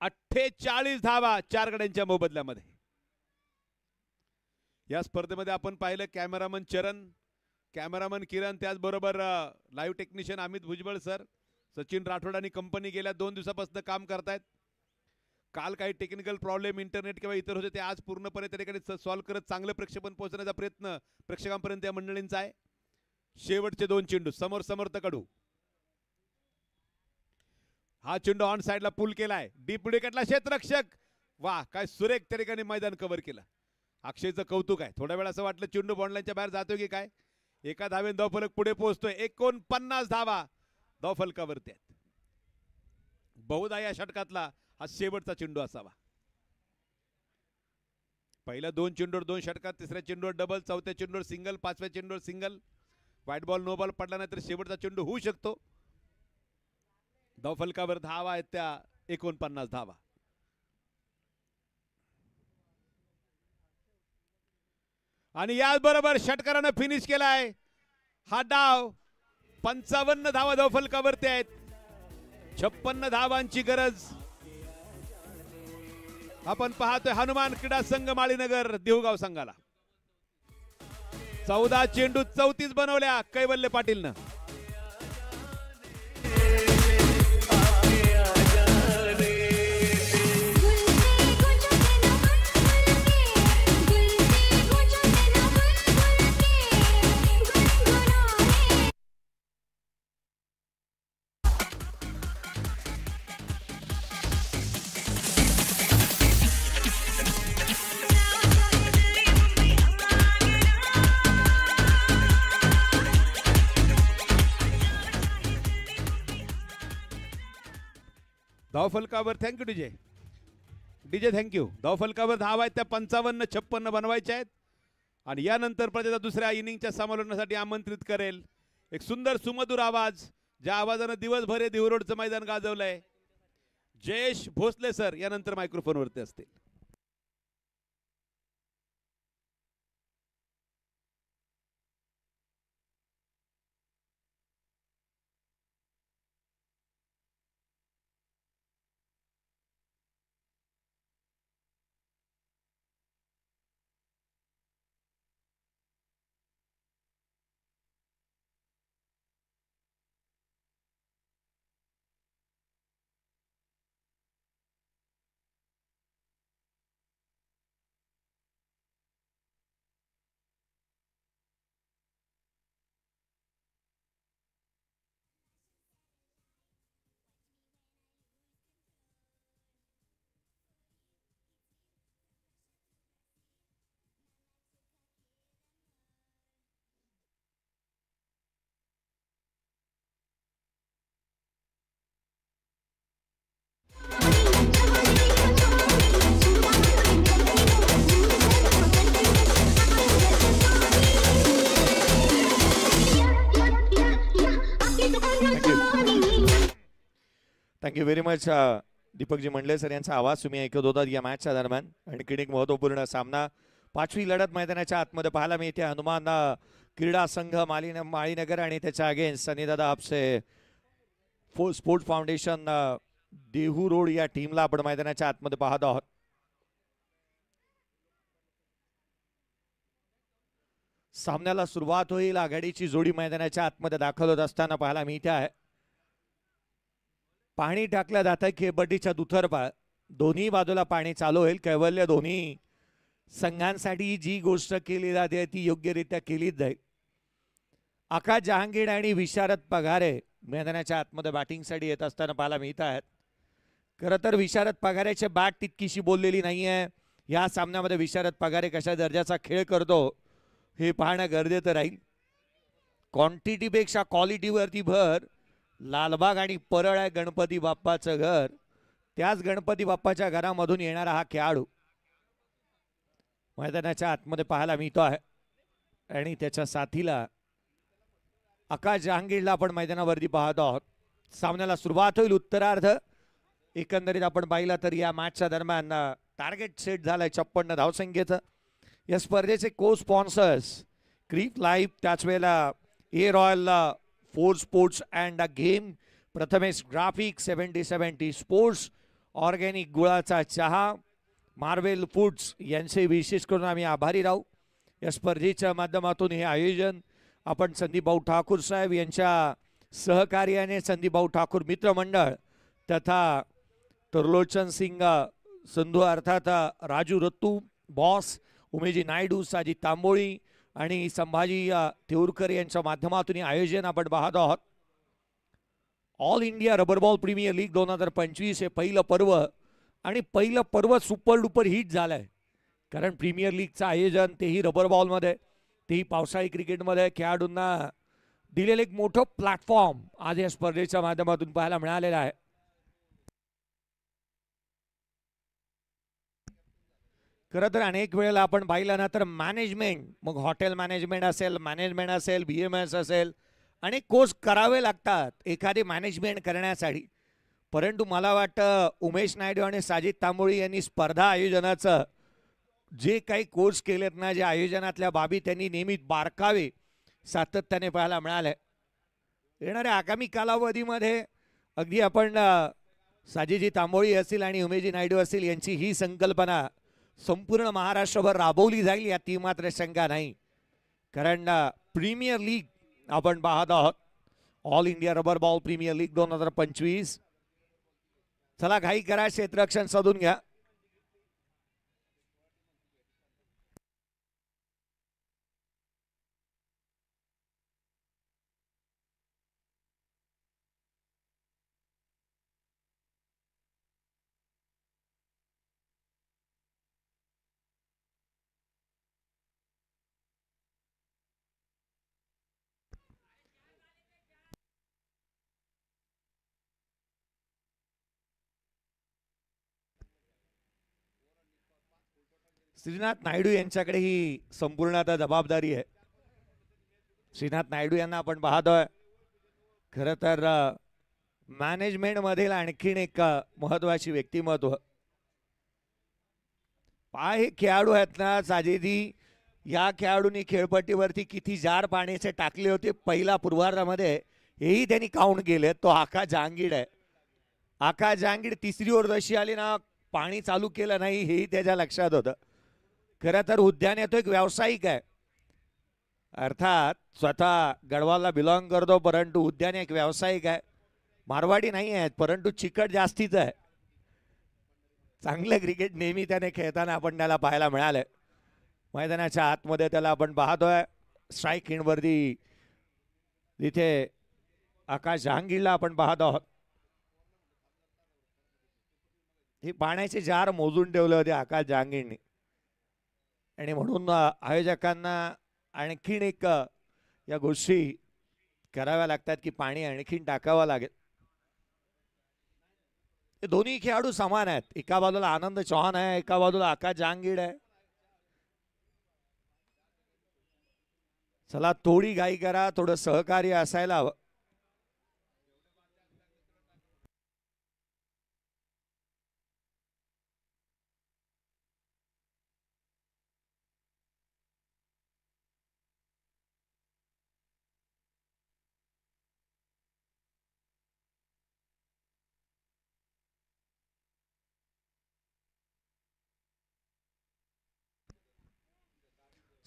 48 धावा 4 गड्यांच्या मोबदल्यामध्ये. या स्पर्धेमध्ये आपण पाहिलं कॅमेरामन चरण, कॅमेरामन किरण, त्याचबरोबर live technician Amit Bhujbal sir, Sachin Rathod आणि कंपनी गेल्या 2 दिवसापासून काम करतायत. काल काही टेक्निकल प्रॉब्लेम इंटरनेट किंवा इतर होते, ते आज पूर्णपणे त्या ठिकाणी सॉल्व्ह करत चांगलं प्रक्षेपण पोहोचण्याचा प्रयत्न प्रेक्षकांपर्यंत या मंडळींचा आहे. शेवटचे 2 चेंडू समोर समर्थ कडू. हा चेंडू ऑन साइडला पुल केलाय. डीप विकेटला क्षेत्ररक्षक. वा, काय सुरेख त्या ठिकाणी मैदान कव्हर केलं. अक्षयचं कौतुक आहे. थोड्या वेळ असं वाटलं चेंडू बॉन्डलाईनच्या बाहेर जातोय की काय. एका धावेने धावफलक पुढे पोहोचतोय. 49 धावा धावफलकावरती आहेत. बहुधा या षटकातला हा शेवटचा चेंडू असावा. पहिल्या 2 चेंडूवर 2 षटकात, तिसऱ्या चेंडूवर डबल, चौथ्या चेंडूवर सिंगल, 5व्या चेंडूवर single. Wide ball no ball पडला नाही तर शेवटचा चेंडू होऊ शकतो. धावफलकावर धावा आहेत त्या 49 धावा. आणि याचबरोबर षटकारानं फिनिश केलाय हा डाव. 55 धावा धावफलकावरती आहेत. 56 धावांची गरज. आपण पाहतोय हनुमान क्रीडा संघ माळीनगर देऊगाव संघाला. 14 चेंडू 34 बनवल्या कैवल्य पाटीलनं. धावफलकावर थँक्यू डीजे. DJ thank you. धावफलकावर धावा आहेत त्या 55-56 बनवायच्या आहेत. आणि यानंतर प्रजेचा दुसऱ्या इनिंगच्या समालोचनासाठी आमंत्रित करेल एक सुंदर सुमधुर आवाज, ज्या आवाजानं दिवसभर हे देवरोडचं मैदान गाजवलंय. जयेश भोसले सर यानंतर मायक्रोफोनवरती असतील. थँक्यू व्हेरी मच दीपकजी मंडले सर यांचा आवाज तुम्ही ऐकत होतात या मॅचच्या दरम्यान. आणखी एक महत्त्वपूर्ण सामना 5वी लढत मैदानाच्या आतमध्ये पाहायला मिळते. हनुमान क्रीडा संघ माळीनगर आणि त्याच्या अगेन्स्ट सनीदादा आपसे स्पोर्ट्स फाउंडेशन देहू रोड या टीमला आपण मैदानाच्या आतमध्ये पाहत आहोत. सामन्याला सुरुवात होईल. आघाडीची जोडी मैदानाच्या आतमध्ये दाखल होत असताना पाहायला मिळते आहे. पाणी टाकलं जातं खेळपट्टीच्या दुतर्फा. दोन्ही बाजूला पाणी चालू होईल. कैवल्य दोन्ही संघांसाठी जी गोष्ट केली जाते ती योग्यरित्या केलीच जाईल. आकाश जहांगीर आणि विशारद पगारे मैदानाच्या आतमध्ये बॅटिंगसाठी येत असताना पाहायला मिळत आहेत. खरं तर विशारद पगारेची बॅट तितकीशी बोललेली नाही आहे. या सामन्यामध्ये विशारद पगारे कशा दर्जाचा खेळ करतो हे पाहणं गरजेचं राहील. क्वांटिटीपेक्षा क्वालिटीवरती भर. लालबाग आणि परळ आहे गणपती बाप्पाचं घर. त्याच गणपती बाप्पाच्या घरामधून येणारा हा खेळाडू मैदानाच्या आतमध्ये पाहायला मिळतो आहे. आणि त्याच्या साथीला आकाश जहांगीरला आपण मैदानावरती पाहतो आहोत. सामन्याला सुरुवात होईल. उत्तरार्ध एकंदरीत आपण पाहिलं तर या मॅचच्या दरम्यान टार्गेट सेट झालंय 56 धावसंख्येचं. या स्पर्धेचे को स्पॉन्सर्स क्रीप लाईफ, त्याच वेळेला A royal, four sports and a game, Prathamesh graphic, 70-70 sports, organic गुळाचा चहा, मार्वेल फूड्स यांचे विशेष करून आम्ही आभारी राहू. या स्पर्धेच्या माध्यमातून हे आयोजन आपण संदीपभाऊ ठाकूर साहेब यांच्या सहकार्याने संदीपभाऊ ठाकूर मित्रमंडळ तथा तरलोचन सिंग संधू अर्थात राजू रत्तू बॉस, उमेजी नायडू, साजी तांबोळी आणि संभाजी तेऊरकर यांच्या माध्यमातून आयोजन आपण पाहत आहोत. All India rubber ball premier league 2025 हे पहिलं पर्व. आणि पहिलं पर्व सुपर डुपर हिट झालंय. कारण प्रीमियर लीगचं आयोजन तेही रबर बॉलमध्ये, तेही पावसाळी क्रिकेटमध्ये खेळाडूंना दिलेलं एक मोठं प्लॅटफॉर्म आज या स्पर्धेच्या माध्यमातून पाहायला मिळालेलं आहे. खरं तर अनेक वेळेला आपण पाहिलं ना तर मॅनेजमेंट, मग हॉटेल मॅनेजमेंट असेल, BMS असेल, अनेक कोर्स करावे लागतात एखादी मॅनेजमेंट करण्यासाठी. परंतु मला वाटतं उमेश नायडू आणि साजिद तांबोळी यांनी स्पर्धा आयोजनाचं जे काही कोर्स केलेत ना, जे आयोजनातल्या बाबी त्यांनी नेहमी बारकावे सातत्याने पाहायला मिळाले. येणाऱ्या आगामी कालावधीमध्ये अगदी आपण साजीजी तांबोळी असतील आणि उमेशजी नायडू असतील यांची ही संकल्पना संपूर्ण महाराष्ट्रभर राबवली जाईल यात मात्र शंका नाही. कारण प्रीमियर लीग आपण पाहत आहोत, all India rubber ball premier league 2025. चला घाई करा, क्षेत्ररक्षण साधून घ्या. श्रीनाथ नायडू यांच्याकडे ही संपूर्ण आता जबाबदारी आहे. श्रीनाथ नायडू यांना आपण पाहतोय खरं तर मॅनेजमेंट मधील आणखीन एक महत्वाची व्यक्तिमत्व. हे खेळाडू आहेत ना साजेजी, या खेळाडूंनी खेळपट्टीवरती किती जार पाण्याचे टाकले होते पहिला पूर्वार्धामध्ये हेही त्यांनी काउंट केले. तो आकाश जहांगीर आहे. आकाश जहांगीर तिसरी ओव्हर जशी आली ना, पाणी चालू केलं नाही हेही त्याच्या लक्षात होतं. खरं तर उद्यान तो एक व्यावसायिक आहे, अर्थात स्वतः गडवालला बिलॉंग करतो, परंतु उद्यान एक व्यावसायिक आहे. मारवाडी नाही आहेत परंतु चिकट जास्तीच आहे. चांगलं क्रिकेट नेहमी त्याने खेळताना आपण त्याला पाहायला मिळालंय. मैदानाच्या आतमध्ये त्याला आपण पाहतोय स्ट्राईक एंडवरती तिथे आकाश जहांगीरला आपण पाहत आहोत. हे पाण्याचे जार मोजून ठेवले होते आकाश जहांगीरने आणि म्हणून आयोजकांना आणखीन एक या गोष्टी कराव्या लागतात की पाणी आणखीन टाकावं लागेल. हे दोन्ही खेळाडू समान आहेत. एका बाजूला आनंद चौहान आहे, एका बाजूला आकाश जहांगीर आहे. चला थोडी घाई करा, थोडं सहकार्य असायला हवं.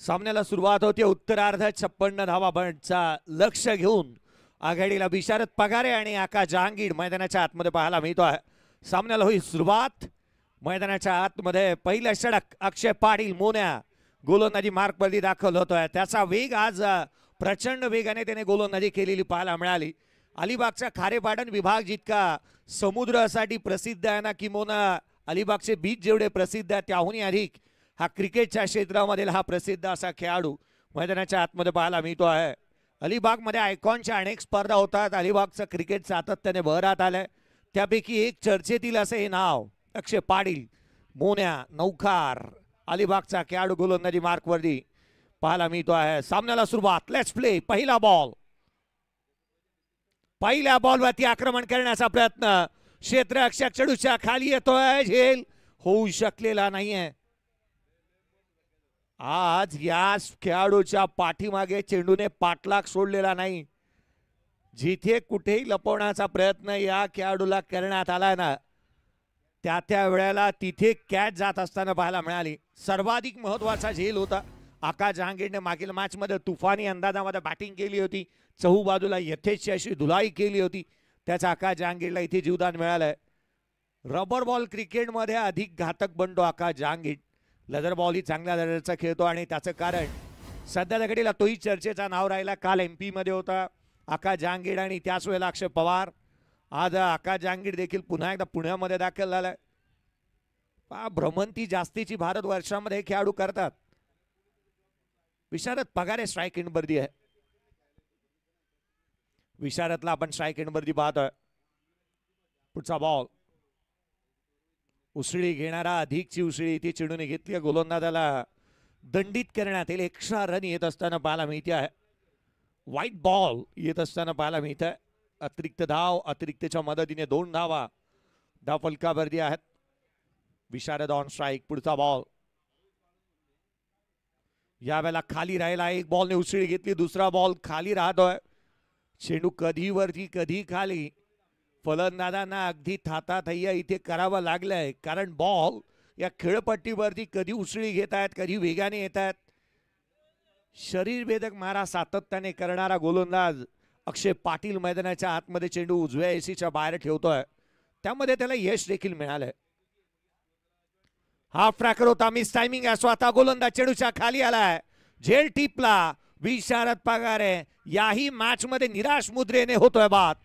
सामन्याला सुरुवात होते. उत्तरार्धात 56 धावांचा लक्ष घेऊन आघाडीला बिशारत पगारे आणि आकाश जहांगीर मैदानाच्या आतमध्ये पाहायला मिळतो आहे. सामन्याला होईल सुरुवात. मैदानाच्या आतमध्ये पहिलं षटक अक्षय पाटील मोन्या गोलंदाजी मार्कवरती दाखल होतोय. त्याचा वेग आज प्रचंड वेगाने त्याने गोलंदाजी केलेली पाहायला मिळाली. अलिबागचा खारेपाटण विभाग जितका समुद्रासाठी प्रसिद्ध आहे ना, किंवा अलिबागचे बीच जेवढे प्रसिद्ध आहे त्याहूनही अधिक हा क्रिकेटच्या क्षेत्रामधील हा प्रसिद्ध असा खेळाडू मैदानाच्या आतमध्ये पाहायला मिळतो आहे. अलिबागमध्ये आयकॉनच्या अनेक स्पर्धा होतात. अलिबागचं क्रिकेट सातत्याने बहरात आलंय. त्यापैकी एक चर्चेतील असं हे नाव अक्षय पाटील मोन्या नौखार अलिबागचा खेळाडू गोलंदाजी मार्कवरती पाहायला मिळतो आहे. सामन्याला सुरुवात. Let's play. पहिला बॉल. पहिल्या बॉलवरती आक्रमण करण्याचा प्रयत्न. क्षेत्ररक्षक चेंडूच्या खाली येतोय. झेल होऊ शकलेला नाहीये. आज या खेळाडूच्या पाठीमागे चेंडूने पाठलाग सोडलेला नाही. जिथे कुठेही लपवण्याचा प्रयत्न या खेळाडूला करण्यात आला ना, त्या वेळेला तिथे कॅच जात असताना पाहायला मिळाली. सर्वाधिक महत्वाचा झेल होता. आकाश जहांगीरने मागील मॅच मध्ये तुफानी अंदाजामध्ये बॅटिंग केली होती. चहू बाजूला यथेच्छ अशी धुलाई केली होती. त्याचा आकाश जहांगीरला इथे जीवदान मिळालंय. रबर बॉल क्रिकेटमध्ये अधिक घातक बनतो आकाश जहांगीर. लेदर बॉल ही चांगल्या दर्जाचा खेळतो आणि त्याचं कारण सध्या घडीला तोही चर्चेचा नाव राहिला. काल MP मध्ये होता आकाश जहांगीर आणि त्याच वेळेला अक्षय पवार. आज आकाश जहांगीर देखील पुन्हा एकदा पुण्यामध्ये दाखल झालाय. भ्रमंती जास्तीची भारत वर्षामध्ये खेळाडू करतात. विशारद पगारे स्ट्राईक एंडवरती आहे. विशारदला आपण स्ट्राईक एंडवरती पाहतोय. पुढचा बॉल. उसळी घेणारा अधिकची उसळी ती चेंडूने घेतली. गोलंदाजाला दंडित करण्यात येईल. एक्स्ट्रा रन येत असताना पाहायला मिळते आहे. व्हाईट बॉल येत असताना पाहायला मिळत आहे. अतिरिक्त धाव. अतिरिक्तच्या मदतीने 2 धावा धाव फलकावरती आहेत. विशारद ऑन स्ट्राईक. पुढचा बॉल. यावेळेला खाली राहिला, एक बॉलने उसळी घेतली, दुसरा बॉल खाली राहतोय. चेंडू कधी वरती कधी खाली. फलंदाजांना अगदी थाताथैया इथे करावं लागलंय, कारण बॉल या खेळपट्टीवरती कधी उसळी घेत आहेत, कधी वेगाने येत आहेत. शरीरभेदक मारा सातत्याने करणारा गोलंदाज अक्षय पाटील मैदानाच्या आतमध्ये चेंडू उजव्या एसीच्या बाहेर ठेवतोय, त्यामध्ये त्याला यश देखील मिळालंय. हाफ ट्रॅकर होता, मिस टायमिंग आहे. स्वतः गोलंदाज चेंडूच्या खाली आलाय, झेल टिपला. विशारद पगारे याही मॅच मध्ये निराश मुद्रेने होतोय बाद.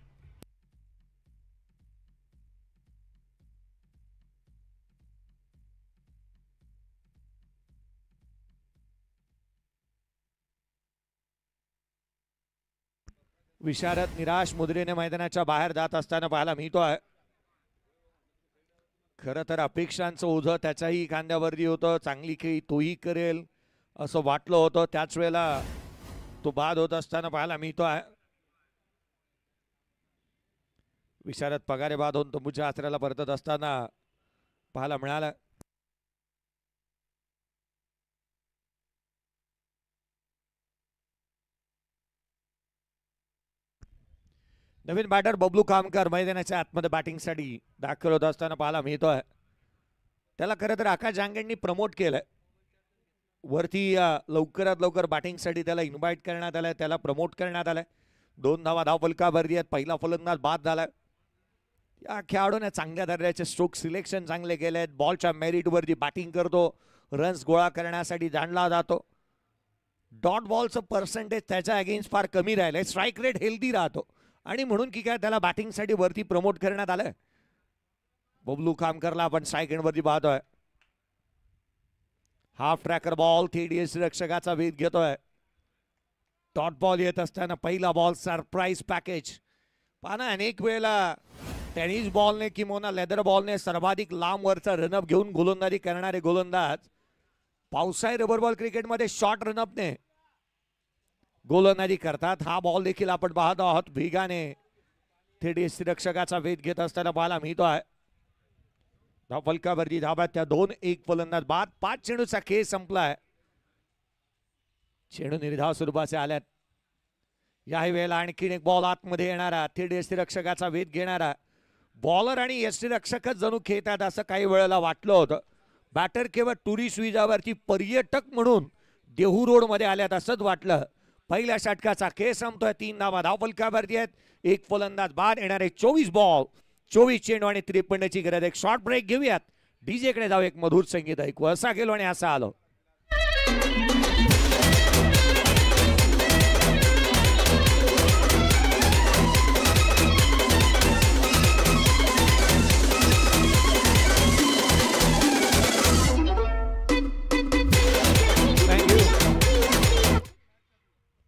विशारद निराश मुद्रेने मैदानाच्या बाहेर जात असताना पाहायला मिळतोय. खरं तर अपेक्षांचं ओझं त्याच्याही खांद्यावरती होतं, चांगली खेळी तोही करेल असं वाटलं होतं, त्याच वेळेला तो बाद होत असताना पाहायला मिळतोय. विशारद पगारे बाद होऊन तंबूच्या आचऱ्याला परतत असताना पाहायला मिळालं. नवीन बॅटर बबलू कामकर मैदानाच्या आतमध्ये बॅटिंगसाठी दाखल होत असताना पाहायला मिळतोय. त्याला खरं तर आकाश जांगेंनी प्रमोट केलंय वरती, लवकरात लवकर बॅटिंगसाठी त्याला इन्व्हाइट करण्यात आलंय, त्याला प्रमोट करण्यात आलंय. 2 धावा धावफलकावरती आहेत, पहिला फलंदाज बाद झालाय. या खेळाडूने चांगल्या दर्जाचे स्ट्रोक सिलेक्शन चांगले केले आहेत. बॉलच्या मेरिटवरती बॅटिंग करतो, रन्स गोळा करण्यासाठी जाणला जातो. डॉट बॉलचं पर्सेंटेज त्याच्या अगेन्स्ट फार कमी राहिलंय, स्ट्राईक रेट हेल्दी राहतो आणि म्हणून की काय त्याला बॅटिंगसाठी वरती प्रमोट करण्यात आलंय. बबलू कामकरला आपण स्ट्राईक एंडवरती पाहतोय. हाफ ट्रॅकर बॉल थेट रक्षकाचा वेध घेतोय. डॉट बॉल येत असताना पहिला बॉल सरप्राईज पॅकेज. पाना अनेक वेळेला टेनिस बॉलने किंवा लेदर बॉलने सर्वाधिक लांब वरचा रनअप घेऊन गोलंदाजी करणारे गोलंदाज पावसाळी रबर बॉल क्रिकेटमध्ये शॉर्ट रनअपने गोलंदाजी करतात. हा बॉल देखील आपण पाहत आहोत, वेगाने थेट रक्षकाचा वेध घेत असताना पाहायला मिळतोय. धावफलकावरती धाब्यात त्या 2-1 फलंदाज बाद. 5 चेंडूचा खेळ संपलाय. चेंडू निर्धाव स्वरूपाचे आल्यात. याही वेळेला आणखीन एक बॉल आतमध्ये येणारा, थेट यष्टीरक्षकाचा वेध घेणारा. बॉलर आणि यष्टीरक्षकच जणू खेळतात असं काही वेळेला वाटलं होतं. बॅटर केवळ टुरिस्ट विजावरती पर्यटक म्हणून देहू रोड मध्ये आल्यात असंच वाटलं. पहिल्या षटकाचा खेळ संपतोय. 3 धावा धावफलकावरती आहेत, 1 फलंदाज बाद. येणारे 24 बॉल, 24 चेंडू आणि 53ची गरज. एक शॉर्ट ब्रेक घेऊयात, डीजे कडे जाऊ, एक मधुर संगीत ऐकू. असा गेलो आणि असा आलो.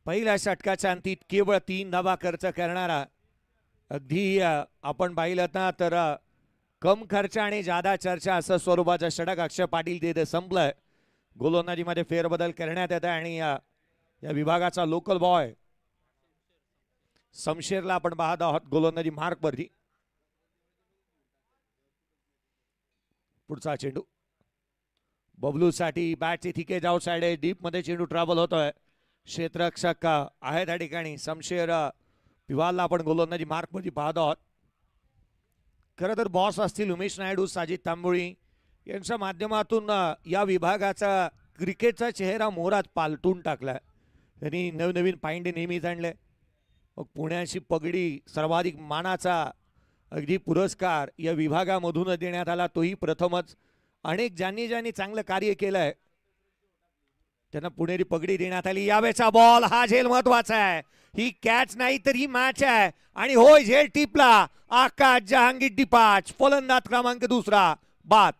पहिल्या षटकाच्या अंतीत केवळ 3 धावा खर्च करणारा, अगदी आपण पाहिलं ना तर कम खर्च आणि जादा चर्चा असं स्वरूपाचं षटक अक्षय पाटील तिथे संपलंय. गोलंदाजीमध्ये फेरबदल करण्यात येत आहे आणि या विभागाचा लोकल बॉय शमशेरला आपण पाहत आहोत गोलंदाजी मार्क वरती. पुढचा चेंडू बबलूसाठी, बॅटची थिकेज आउटसाइड आहे, डीप मध्ये चेंडू ट्रॅव्हल होतोय. क्षेत्ररक्षक आहे त्या ठिकाणी. शमशेर पिवालला आपण गोलंदाजी मार्क मध्ये पाहत आहोत. खरं तर बॉस असतील उमेश नायडू, साजिद तांबोळी यांच्या माध्यमातून या विभागाचा क्रिकेटचा चेहरा मोहरात पालटून टाकलाय. त्यांनी नवनवीन पायंडे नेहमीच आणले. मग पुण्याची पगडी, सर्वाधिक मानाचा अगदी पुरस्कार या विभागामधून देण्यात आला, तोही प्रथमच. अनेक ज्यांनी चांगलं कार्य केलंय त्यांना पुणेरी पगडी देण्यात आली. यावेळेचा बॉल, हा झेल महत्वाचा आहे. ही कॅच नाही तर ही मॅच आहे. आणि होय, झेल टिपला. आकाश जहांगीर डिपाच, फलंदाज क्रमांक 2 बाद.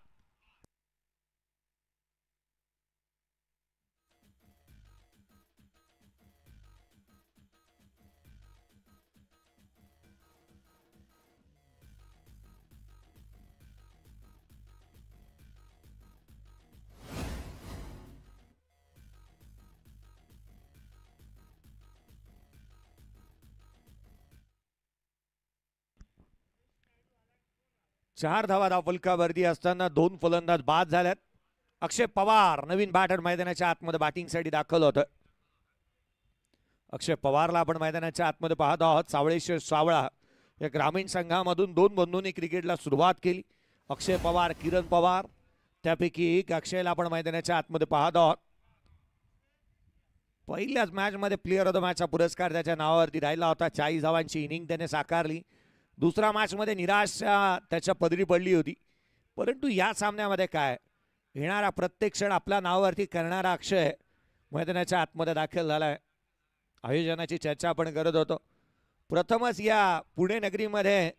चार धावा धावफलकावरती असताना 2 फलंदाज बाद झाल्यात. अक्षय पवार नवीन बॅटर मैदानाच्या आतमध्ये बॅटिंगसाठी दाखल होतं. अक्षय पवारला आपण मैदानाच्या आतमध्ये पाहत आहोत. सावळेश्वर सावळा या ग्रामीण संघामधून 2 बंधूंनी क्रिकेटला सुरुवात केली. अक्षय पवार, किरण पवार, त्यापैकी एक अक्षयला आपण मैदानाच्या आतमध्ये पाहत आहोत. पहिल्याच मॅच मध्ये प्लेअर ऑफ द मॅचचा पुरस्कार त्याच्या नावावरती राहिला होता. 40 धावांची इनिंग त्याने साकारली. दुसरा मॅच मध्ये निराशा त्याच्या पदरी पडली होती. परंतु या सामन्यामध्ये काय, येणारा प्रत्येक क्षण आपल्या नावावरती करणारा अक्षय मैदानाच्या आतमध्ये दाखल झालाय. आयोजनाची चर्चा आपण करत होतो. प्रथमच या पुणे नगरीमध्ये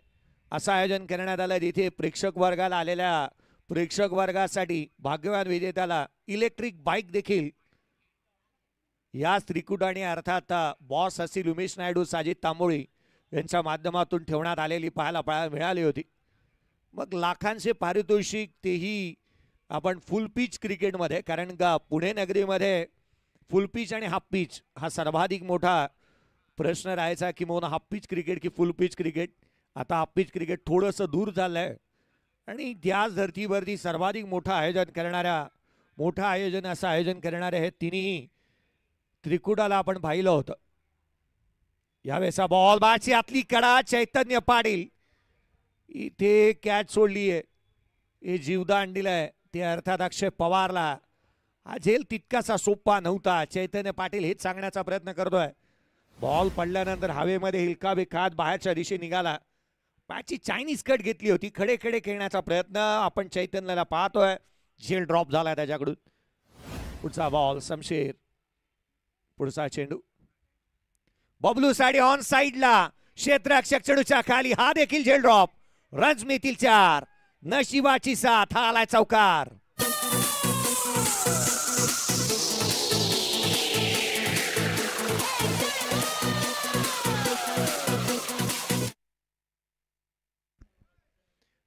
असं आयोजन करण्यात आलं जिथे प्रेक्षक वर्गाला आलेल्या प्रेक्षक वर्गासाठी भाग्यवान विजेत्याला इलेक्ट्रिक बाईक देखील या त्रिकुटाने अर्थात बॉस असतील उमेश नायडू, साजिद तांबोळी यांच्या माध्यमातून ठेवण्यात आलेली पाहायला मिळाली होती. मग लाखांचे पारितोषिक, तेही आपण फुल पिच क्रिकेटमध्ये, कारण का पुणे नगरीमध्ये फुल पिच आणि हाफ पिच हा सर्वाधिक मोठा प्रश्न राहायचा की मोना हाफ पिच क्रिकेट की फुल पिच क्रिकेट. आता हाफ पिच क्रिकेट थोडंसं दूर झालंय आणि त्याच धर्तीवरती सर्वाधिक मोठं आयोजन असं आयोजन करणारे हे तिन्ही त्रिकुटाला आपण पाहिलं होतं. यावेळेचा बॉल बाची आतली कडा, चैतन्य पाटील इथे कॅच सोडली आहे, हे जीवदान दिलंय ते अर्थात अक्षय पवारला. हा झेल तितकासा सोपा नव्हता. चैतन्य पाटील हेच सांगण्याचा प्रयत्न करतोय. बॉल पडल्यानंतर हवेमध्ये हिलका बेखात बाहेरच्या दिशेने निघाला. पॅची चायनीज कट घेतली होती. खडे खडे खेळण्याचा प्रयत्न आपण चैतन्यला पाहतोय. झेल ड्रॉप झाला त्याच्याकडून. पुढचा बॉल शमशेर, पुढचा चेंडू बबलू साडी ऑन साइडला, क्षेत्ररक्षक चेंडूच्या खाली, हा देखील झेल ड्रॉप. रन्स मिळतील 4. नशिबाची साथ, हा आलाय चौकार.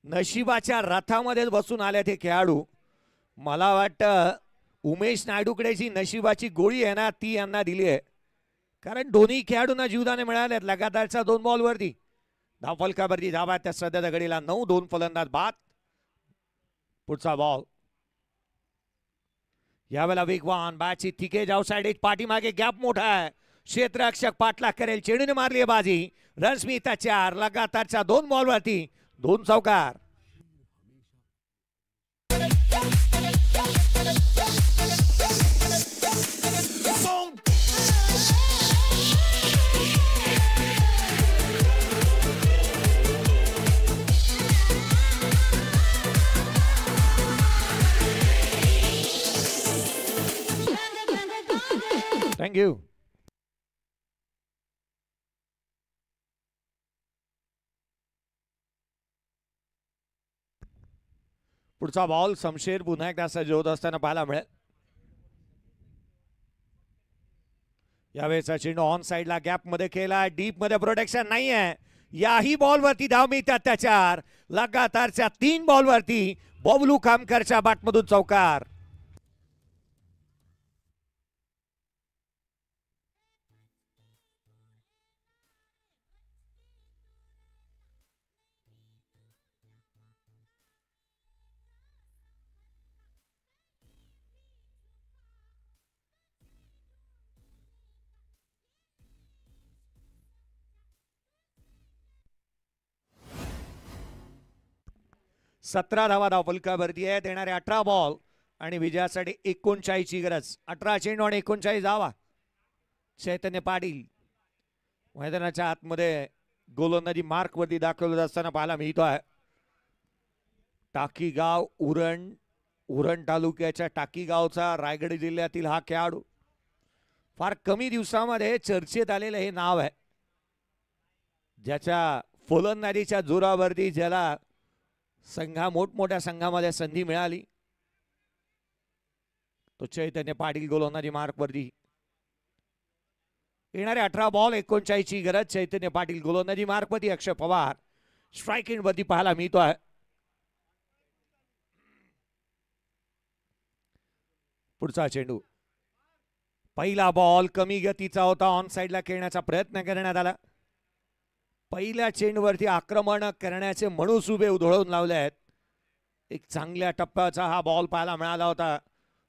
नशिबाच्या रथामध्ये बसून आले ते खेळाडू. मला वाटतं उमेश नायडूकडे जी नशिबाची गोळी आहे ना ती यांना दिली आहे, कारण दोन्ही खेळाडूंना जीवदाने मिळालेत लगातारच्या 2 बॉलवरती. धावफलकावरती धावा त्या सध्याच्या घडीला 9, 2 फलंदाज बाद. पुढचा बॉल यावेळेला वेगवान बॅटची थिके जाऊ साइड, पाठीमागे गॅप मोठा आहे. क्षेत्ररक्षक पाठलाग करेल, चेंडूने मारली आहे बाजी. रन्स मिळतात 4. लगातारच्या 2 बॉलवरती 2 चौकार. थँक्यू. पुढचा बॉल शमशेर पुन्हा एकदा सज्ज होत असताना पाहायला मिळेल. यावेळेचा चेंडू ऑन साइडला गॅप मध्ये केला. डीप मध्ये प्रोटेक्शन नाही आहे. याही बॉलवरती धाव मिळतात त्याच्यावर. लगातारच्या 3 बॉलवरती बबलू खामकरच्या बॅटमधून चौकार. सतरा धावा धावफलकावरती आहेत. येणारे 18 बॉल आणि विजयासाठी 39 ची गरज. 18 चेंडू आणि 39 धावा. चैतन्य पाटील मैदानाच्या आतमध्ये गोलंदाजी मार्क वरती दाखल होत असताना पाहायला मिळतो आहे. टाकीगाव उरण तालुक्याच्या टाकीगावचा रायगड जिल्ह्यातील हा खेळाडू फार कमी दिवसामध्ये चर्चेत आलेलं हे नाव आहे, ज्याच्या फलंदाजीच्या जोरावरती ज्याला मोठमोठ्या संघामध्ये संधी मिळाली. तो चैतन्य पाटील गोलंदाजी मार्क वरती. येणारे 18 बॉल 39 ची गरज. चैतन्य पाटील गोलंदाजी मार्क वरती. अक्षय पवार स्ट्राइक एंड वरती पाहायला मिळतो आहे. पुढचा चेंडू, पहिला बॉल कमी गतीचा होता. ऑन साइडला खेळण्याचा प्रयत्न करण्यात आला. पहिल्या चेंडूवरती आक्रमण करण्याचे मनसुबे उधळून लावले आहेत. एक चांगल्या टप्प्याचा हा बॉल पाहायला मिळाला होता.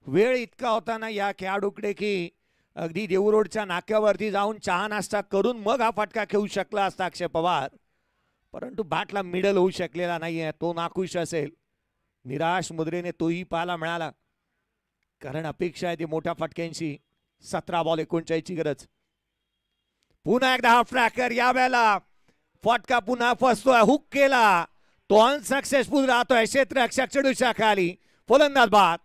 वेळ इतका होता ना या खेळाडूकडे की अगदी देऊरोडच्या नाक्यावरती जाऊन चहा नाश्ता करून मग हा फटका खेळू शकला असता अक्षय पवार, परंतु बॅटला मिडल होऊ शकलेला नाहीये. तो नाखुश असेल, निराश मुद्रेने तोही पाहायला मिळाला, कारण अपेक्षा आहे ती मोठ्या फटक्यांची. 17 बॉल 39 ची गरज. पुन्हा एकदा हा ट्रॅकर, या वेळेला फटका पुन्हा फसतोय. हुक केला तो, अनसक्सेसफुल राहतोय. क्षेत्ररक्षक चेंडूच्या खाली, फलंदाज बाद.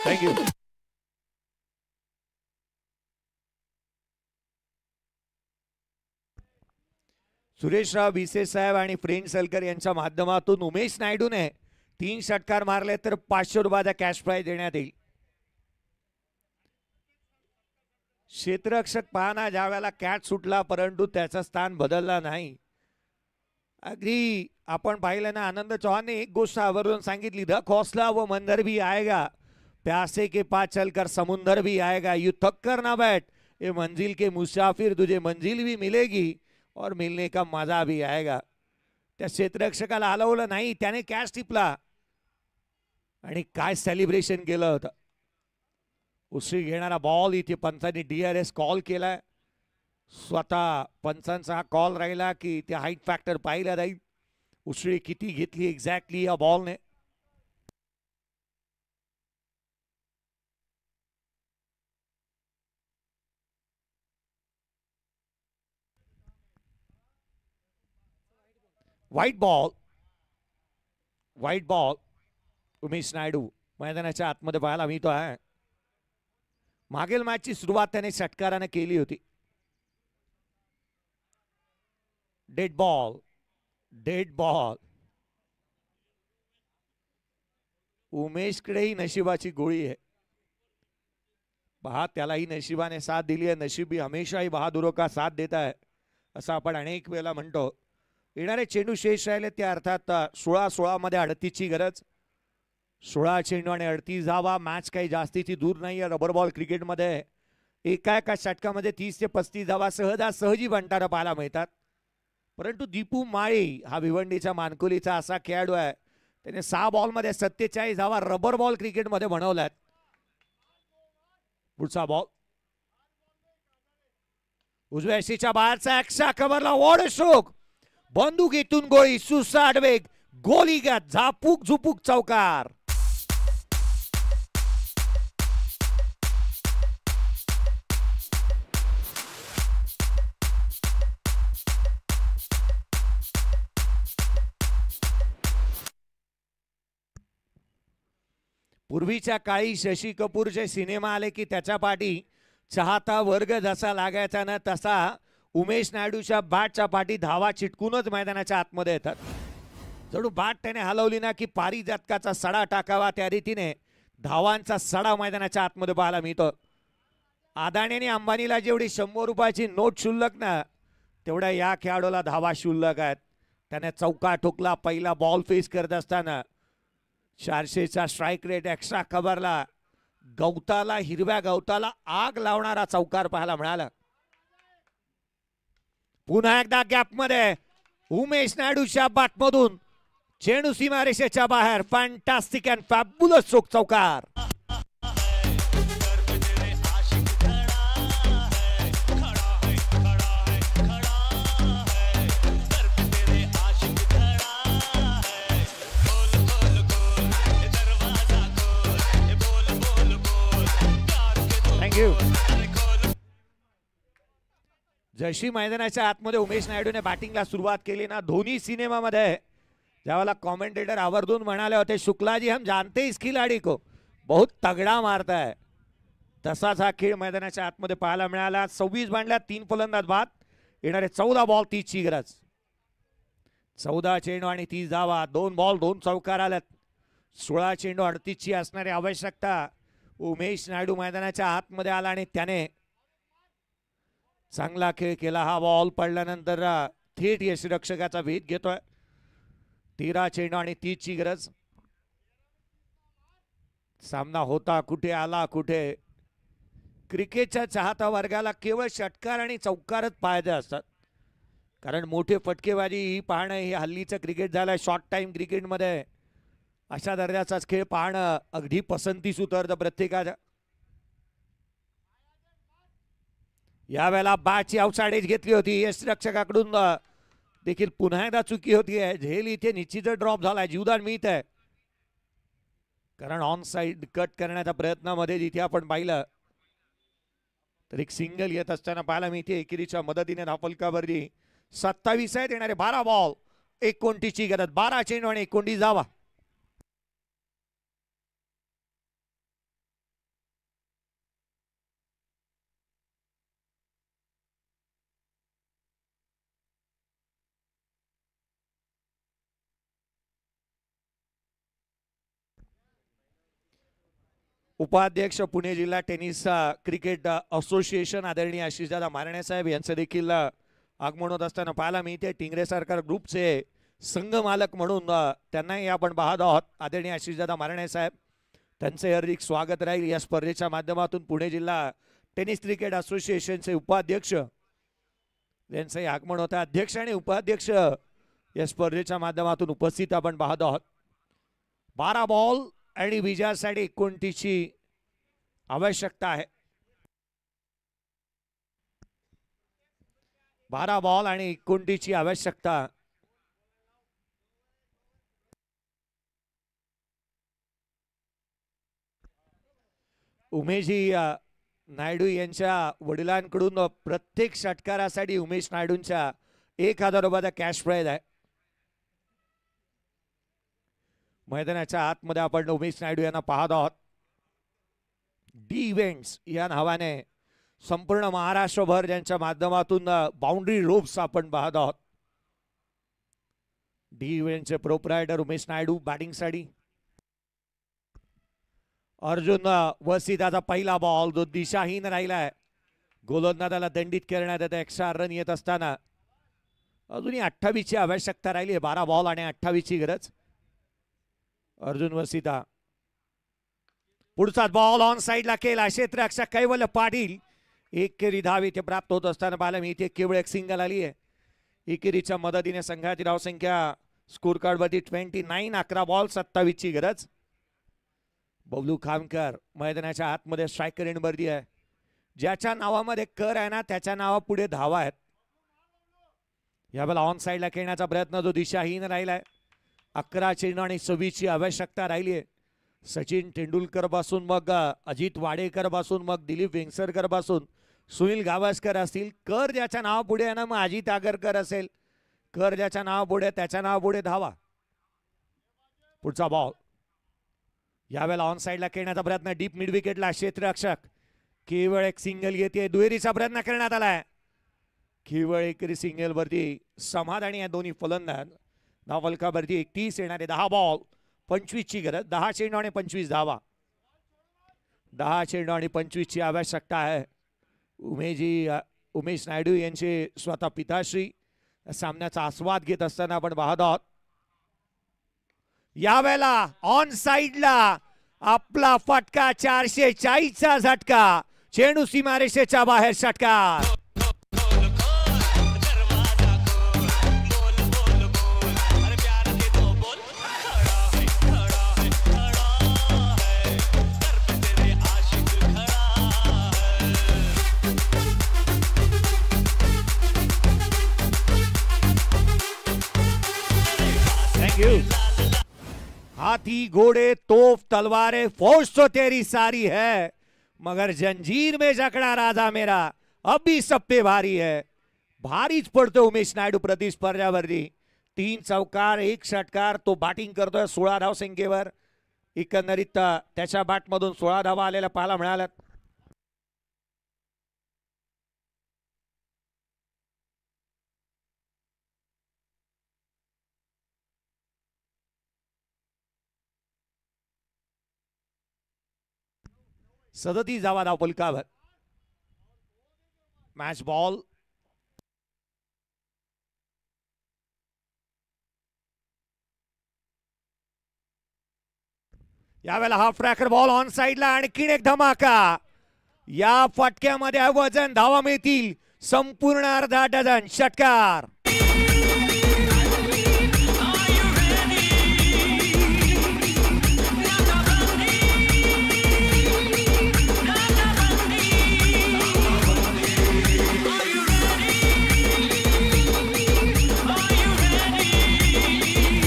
थँक्यू. सुरेशराव भिसे साहेब आणि फ्रेंड सलकर यांच्या माध्यमातून उमेश नायडूने 3 षटकार मारले तर 500 रुपयाचा कॅश प्राइज देण्यात येईल. क्षेत्ररक्षक पाहना ज्या वेळेला कॅच सुटला, परंतु त्याचं स्थान बदलला नाही. अगदी आपण पाहिलं ना, आनंद चौहानने एक गोष्ट आवर्जून सांगितली, धक हौसला वो मंदर भी आएगा, प्यासे के पास चलकर समुंदर भी आएगा, यू थक कर ना बैठ, ये मंजिल के मुसाफिर, तुझे मंजिल भी मिलेगी और मिलने का मजा भी आएगा. त्या क्षेत्ररक्षकाला हलवलं नाही, त्याने कॅच टिपला आणि काय सेलिब्रेशन केलं होतं. उसळी घेणारा बॉल इथे पंचांनी DRS कॉल केलाय. स्वतः पंचांचा हा कॉल राहिला की त्या हाईट फॅक्टर पाहिला जाईल. उसळी किती घेतली एक्झॅक्टली या बॉलने. व्हाईट बॉल उमेश नायडू मैदानाच्या आतमध्ये पाहायला मिळतो आहे. मागील मॅचची सुरुवात त्याने षटकाराने केली होती. Dead ball. उमेशकडेही नशिबाची गोळी आहे. पहा, त्यालाही नशिबाने साथ दिली आहे. नशीब ही हमेशाही बहादुरों का साथ देता है, असं आपण अनेक वेळेला म्हणतो. येणारे चेंडू शेष राहिले त्या अर्थात 16 मध्ये 38 ची गरज. 16 चेंडू आणि 38 धावा. मॅच काही जास्तीची दूर नाही आहे. रबर बॉल क्रिकेटमध्ये एका षटकामध्ये 30 ते 35 धावा सहजी बनताना पाहायला मिळतात. परंतु दीपू माळी हा भिवंडीच्या मानकुलीचा असा खेळाडू आहे, त्याने 6 बॉलमध्ये 47 धावा रबर बॉल क्रिकेटमध्ये बनवल्यात. पुढचा बॉल उजव्या शीच्या बाहेरचा एक्स्ट्रा कव्हरला वॉड स्ट्रोक. बंदुकीतून गोळी, सुसाट वेग, गोलीगत झापूक झुपूक चौकार. पूर्वीच्या काळी शशी कपूरचे सिनेमा आले की त्याच्या पाठी चाहता वर्ग जसा लागायचा ना, तसा उमेश नायडूच्या बॅटच्या पाठी धावा चिटकूनच मैदानाच्या आतमध्ये येतात. जणू बॅट त्याने हलवली ना की पारिजातकाचा सडा टाकावा त्या रीतीने धावांचा सडा मैदानाच्या आतमध्ये पाहायला मिळतो. अदानीने अंबानीला जेवढी 100 रुपयाची नोट शुल्लक ना, तेवढ्या या खेळाडूला धावा शुल्लक आहेत. त्याने चौका ठोकला पहिला बॉल फेस करत असताना. 400चा स्ट्राईक रेट, एक्स्ट्रा कव्हरला गवताला, हिरव्या गवताला आग लावणारा चौकार पाहायला मिळाला. पुन्हा एकदा गॅपमध्ये उमेश नायडूच्या बॅटमधून चेंडू सीमारेषेच्या बाहेर. फॅन्टास्टिक अँड फॅब्युलस स्ट्रोक चौकार. थँक्यू. जशी मैदानाच्या आतमध्ये उमेश नायडूने बॅटिंगला सुरुवात केली ना, धोनी सिनेमामध्ये ज्यावेळेला कॉमेंटेटर आवर्जून म्हणाले होते, शुक्ला जी हम जानते इस खिलाडी को बहुत तगडा मारता है, तसाच हा खेळ मैदानाच्या आतमध्ये पाहायला मिळाला. 26 बांधल्या, 3 फलंदाज बाद. येणारे 14 बॉल 30 ची गरज. 14 चेंडू आणि 30 धावा. 2 बॉल 2 चौकार आल्यात. 16 चेंडू 38 ची असणारी आवश्यकता. उमेश नायडू मैदानाच्या आतमध्ये आला आणि त्याने चांगला खेळ केला. हा बॉल पडल्यानंतर थेट यष्टिरक्षकाचा वेध घेतोय. 13 चेंडू आणि 30 ची गरज. सामना होता कुठे आला कुठे. क्रिकेटच्या चाहता वर्गाला केवळ षटकार आणि चौकारच पाहायचे असतात, कारण मोठे फटकेबाजी ही पाहणं हे हल्लीचं क्रिकेट झालंय. शॉर्ट टाइम क्रिकेटमध्ये अशा दर्जाचाच खेळ पाहणं अगदी पसंतीस उतरतं प्रत्येकाच्या. यावेळेला बॅटची आउटसाइड एज घेतली होती यष्टिरक्षकाकडून. देखील पुन्हा एकदा चुकी होती आहे. झेल इथे निश्चितच ड्रॉप झालाय. जीवदान मिळत आहे, कारण ऑन साइड कट करण्याच्या प्रयत्नामध्ये जिथे आपण पाहिलं तर एक सिंगल येत असताना पाहायला मिळते. एकेरीच्या मदतीने धावफलकावरती 27 आहेत येणारे 12 बॉल 29 ची गरज. 12 चेंडू आणि 29 धावा. उपाध्यक्ष पुणे जिल्हा टेनिस क्रिकेट असोसिएशन आदरणीय आशिषदादा मारणे साहेब यांचं देखील आगमन होत असताना पाहायला मिळते. टिंगरे सरकार ग्रुपचे संघ मालक म्हणून त्यांनाही आपण पाहत आहोत. आदरणीय आशिषदादा मारणे साहेब, त्यांचे हार्दिक स्वागत राहील या स्पर्धेच्या माध्यमातून. पुणे जिल्हा टेनिस क्रिकेट असोसिएशनचे उपाध्यक्ष यांचंही आगमन होतं. अध्यक्ष आणि उपाध्यक्ष या स्पर्धेच्या माध्यमातून उपस्थित आपण पाहत आहोत. 12 बॉल आणि विजयासाठी 29 ची आवश्यकता आहे. 12 बॉल आणि 29 ची आवश्यकता. उमेशजी नायडू यांच्या वडिलांकडून प्रत्येक षटकारासाठी उमेश नायडूंच्या 1000 रुपयाचा कॅश प्राइज आहे. मैदानाच्या आतमध्ये आपण उमेश नायडू यांना पाहत आहोत. डी इव्हेंट्स या नावाने संपूर्ण महाराष्ट्रभर ज्यांच्या माध्यमातून बाउंड्री रोप्स आपण पाहत आहोत. डी इव्हेंटचे प्रोप्रायटर उमेश नायडू बॅटिंगसाठी. अर्जुन वसिताचा पहिला बॉल जो दिशाहीन राहिलाय. गोलंदाजाला दंडित करण्यात येतं. एक्स्ट्रा रन येत असताना अजूनही 28 ची आवश्यकता राहिली आहे. 12 बॉल आणि 28 ची गरज. अर्जुन वसिता पुढचा बॉल ऑन साइडला केला. क्षेत्ररक्षक कैवल्य पाटील. एकेरी धाव इथे प्राप्त होत असताना पाहायला मी इथे केवळ एक सिंगल आली आहे. एकेरीच्या मदतीने संघाची धावसंख्या स्कोर कार्ड वरती 29. 11 बॉल 27 ची गरज. बबलू खामकर मैदानाच्या आतमध्ये स्ट्रायकर एंड वरती आहे. ज्याच्या नावामध्ये कर आहे ना त्याच्या नावापुढे धावा आहेत. यावेळेला ऑन साइडला खेळण्याचा प्रयत्न जो दिशाहीन राहिलाय. 11 चेंडू आणि 26 ची आवश्यकता राहिली आहे. सचिन तेंडुलकर पासून मग अजित वाडेकर पासून मग दिलीप वेंगसरकर पासून सुनील गावस्कर असतील. कर ज्याच्या नावापुढे आहे ना मग अजित आगरकर असेल. कर ज्याच्या नावापुढे त्याच्या नावापुढे धावा. पुढचा बॉल यावेळेला ऑन साइडला खेळण्याचा प्रयत्न. डीप मिड विकेटला क्षेत्ररक्षक. केवळ एक सिंगल येते. दुहेरीचा प्रयत्न करण्यात आलाय. केवळ एकरी सिंगल वरती समाधानी आहे दोन्ही फलंदाज. धावफलकावरती 31 येणारे 10 बॉल 25 ची गरज. 10 चेंडू आणि 25 धावा. 10 चेंडू आणि 25 ची आवश्यकता आहे. उमेश नायडू यांचे स्वतः पिताश्री सामन्याचा आस्वाद घेत असताना आपण पाहत आहोत. यावेळेला ऑन साइडला आपला फटका 440 चा झटका. चेंडू सीमारेषेच्या बाहेर षटकार. हाथी घोड़े तोप तलवारें फौज तो तेरी सारी है, मगर जंजीर में जकड़ा राजा मेरा अब भी सब पे भारी है. भारीच पडतो उमेश नायडू प्रतिस्पर्ध्यावरती. 3 चौकार 1 षटकार. तो बॅटिंग करतोय 16 धावसंख्येवर. एकंदरीत त्याच्या बॅटमधून 16 धावा आलेल्या पाहायला मिळाल्यात. 37 धावा धावफलकावर. Match ball. यावेळेला हाफ ट्रॅकर बॉल ऑन साइडला. आणखीन एक धमाका. या फटक्यामध्ये वजन धावा मिळतील संपूर्ण अर्धा डझन. षटकार.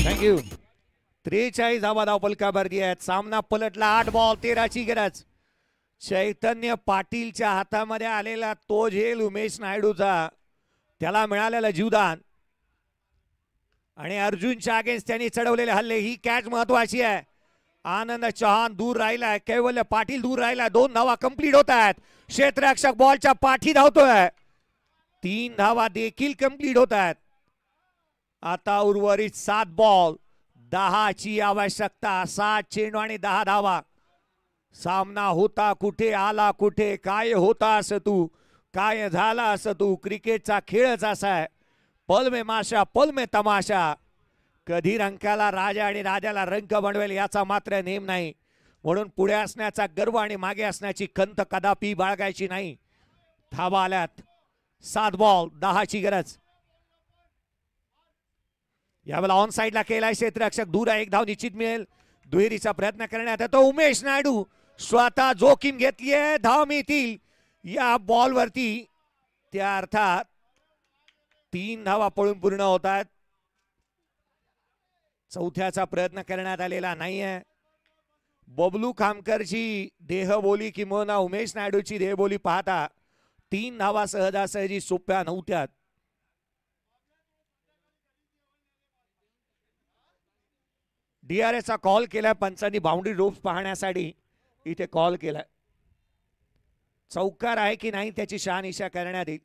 थँक्यू. 43 धावा धावफलकावरती आहेत. सामना पलटला. 8 बॉल 13ची गरज. चैतन्य पाटीलच्या हातामध्ये आलेला तो झेल उमेश नायडूचा, त्याला मिळालेलं जीवदान आणि अर्जुनच्या अगेन्स्ट त्यांनी चढवलेले हल्ले. ही कॅच महत्वाची आहे. आनंद चव्हाण दूर राहिलाय. कैवल्य पाटील दूर राहिलाय. 2 धावा कंप्लीट होत आहेत. क्षेत्ररक्षक बॉलच्या पाठी धावतोय. 3 धावा देखील कंप्लीट होत आहेत. आता उर्वरित 7 बॉल 10ची आवश्यकता. 7 चेंडू आणि 10 धावा. सामना होता कुठे, आला कुठे, काय होता असं तू, काय झाला असं तू. क्रिकेटचा खेळच असा आहे. पल में माशा पल में तमाशा. कधी रंकाला राजा आणि राजाला रंक बनवेल याचा मात्र नेम नाही. म्हणून पुढे असण्याचा गर्व आणि मागे असण्याची खंत कदापि बाळगायची नाही. धावा आल्यात. 7 बॉल 10ची गरज. यावेळेला ऑन साइडला केलाय क्षेत्ररक्षक. दूर आहे. 1 धाव निश्चित मिळेल. दुहेरीचा प्रयत्न करण्यात येतो. उमेश नायडू स्वतः जोखीम घेतलीये. धाव मिळतील या बॉल वरती. त्या अर्थात 3 धावा पळून पूर्ण होतात. चौथ्याचा प्रयत्न करण्यात आलेला नाहीये. बबलू खामकरची देहबोली किंवा उमेश नायडूची देहबोली पाहता 3 धावा सहजासहजी सोप्या नव्हत्या. DRS चा कॉल केलाय पंचांनी. बाउंड्री रोप्स पाहण्यासाठी इथे कॉल केलाय. चौकार आहे की नाही त्याची शहानिशा करण्यात येईल.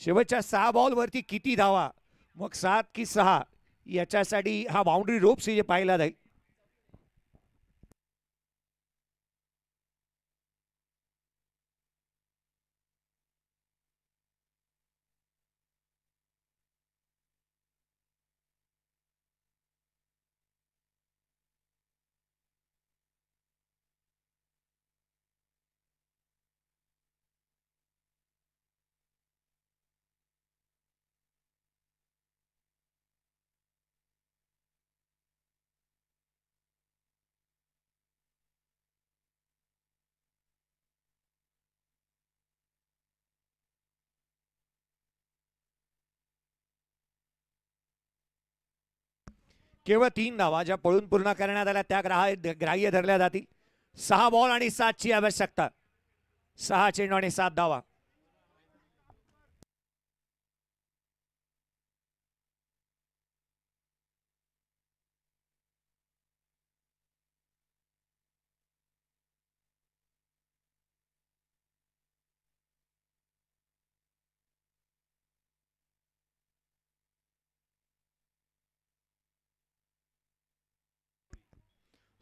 शेवटच्या 6 बॉल वरती किती धावा, मग 7 की 6 याच्यासाठी हा बाउंड्री रोप्स जे पाहिला जाईल. केवळ 3 धावा ज्या पळून पूर्ण करण्यात आल्या त्या ग्राह्य धरल्या जातील. 6 बॉल आणि 7ची आवश्यकता. 6 चेंडू आणि 7 धावा.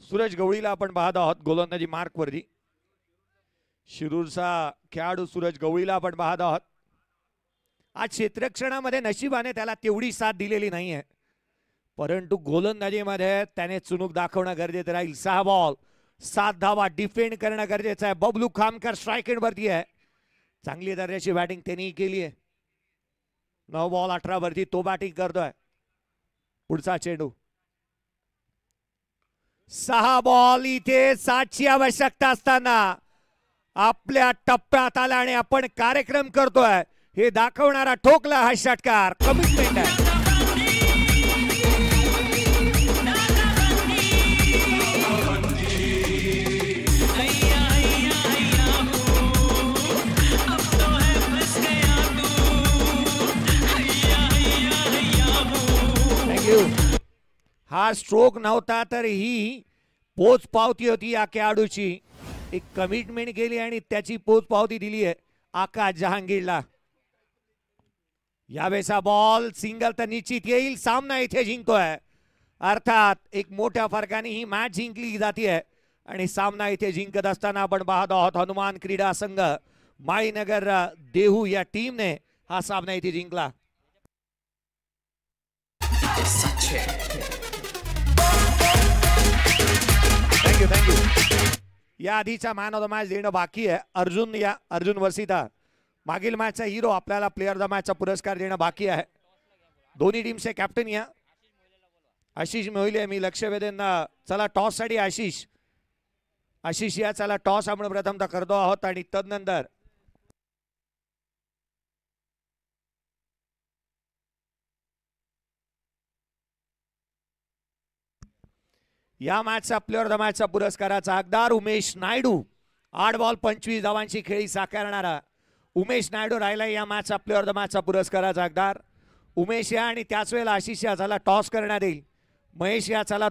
सूरज गवळीला आपण पाहत आहोत गोलंदाजी मार्क वरती. शिरूरचा खेळाडू सूरज गवळीला आपण पाहत आहोत. आज क्षेत्ररक्षणामध्ये नशिबाने त्याला तेवढी साथ दिलेली नाहीये, परंतु गोलंदाजीमध्ये त्याने चुणूक दाखवणं गरजेचं राहील. 6 बॉल 7 धावा डिफेंड करणं गरजेचं आहे. बबलू खामकर स्ट्राइक एंड वरती आहे. चांगली दर्जाची बॅटिंग त्यांनी केली आहे. 9 बॉल 18 वरती तो बॅटिंग करतोय. पुढचा चेंडू. 6 बॉल इथे 7ची आवश्यकता असताना आपल्या टप्प्यात आला आणि आपण कार्यक्रम करतोय हे दाखवणारा ठोकला हा षटकार. कमिटमेंट आहे. थँक्यू. हा स्ट्रोक नव्हता तर ही पोच पावती होती या खेळाडूची. एक कमिटमेंट केली आणि त्याची पोच पावती दिली आहे आकाश जहांगीरला. यावेळेचा बॉल सिंगल तर निश्चित येईल. सामना इथे जिंकतोय. अर्थात एक मोठ्या फरकाने ही मॅच जिंकली जाते. आणि सामना इथे जिंकत असताना आपण पाहत आहोत हनुमान क्रीडा संघ माळीनगर देहू या टीमने हा सामना इथे जिंकला. थँक्यू. या आधीचा मॅन ऑफ द मॅच देणं बाकी आहे. अर्जुन वरसीता मागील मॅचचा हिरो आपल्याला प्लेअर द मॅचचा पुरस्कार देणं बाकी आहे. दोन्ही टीमचे कॅप्टन या आशिष मोहिले. मी लक्ष वेधेन. चला टॉस साठी आशिष या चला टॉस आपण प्रथमतः करतो आहोत आणि तदनंतर या मॅचचा प्लेअर द मॅचचा पुरस्काराचा हकदार उमेश नायडू. 8 बॉल 25 धावांची खेळी साकारणारा उमेश नायडू राहिला या मॅचचा प्लेअर द मॅचचा पुरस्काराचा हकदार. उमेश या आणि त्याच वेळेला आशिष या चला टॉस करण्यात येईल. महेश या चला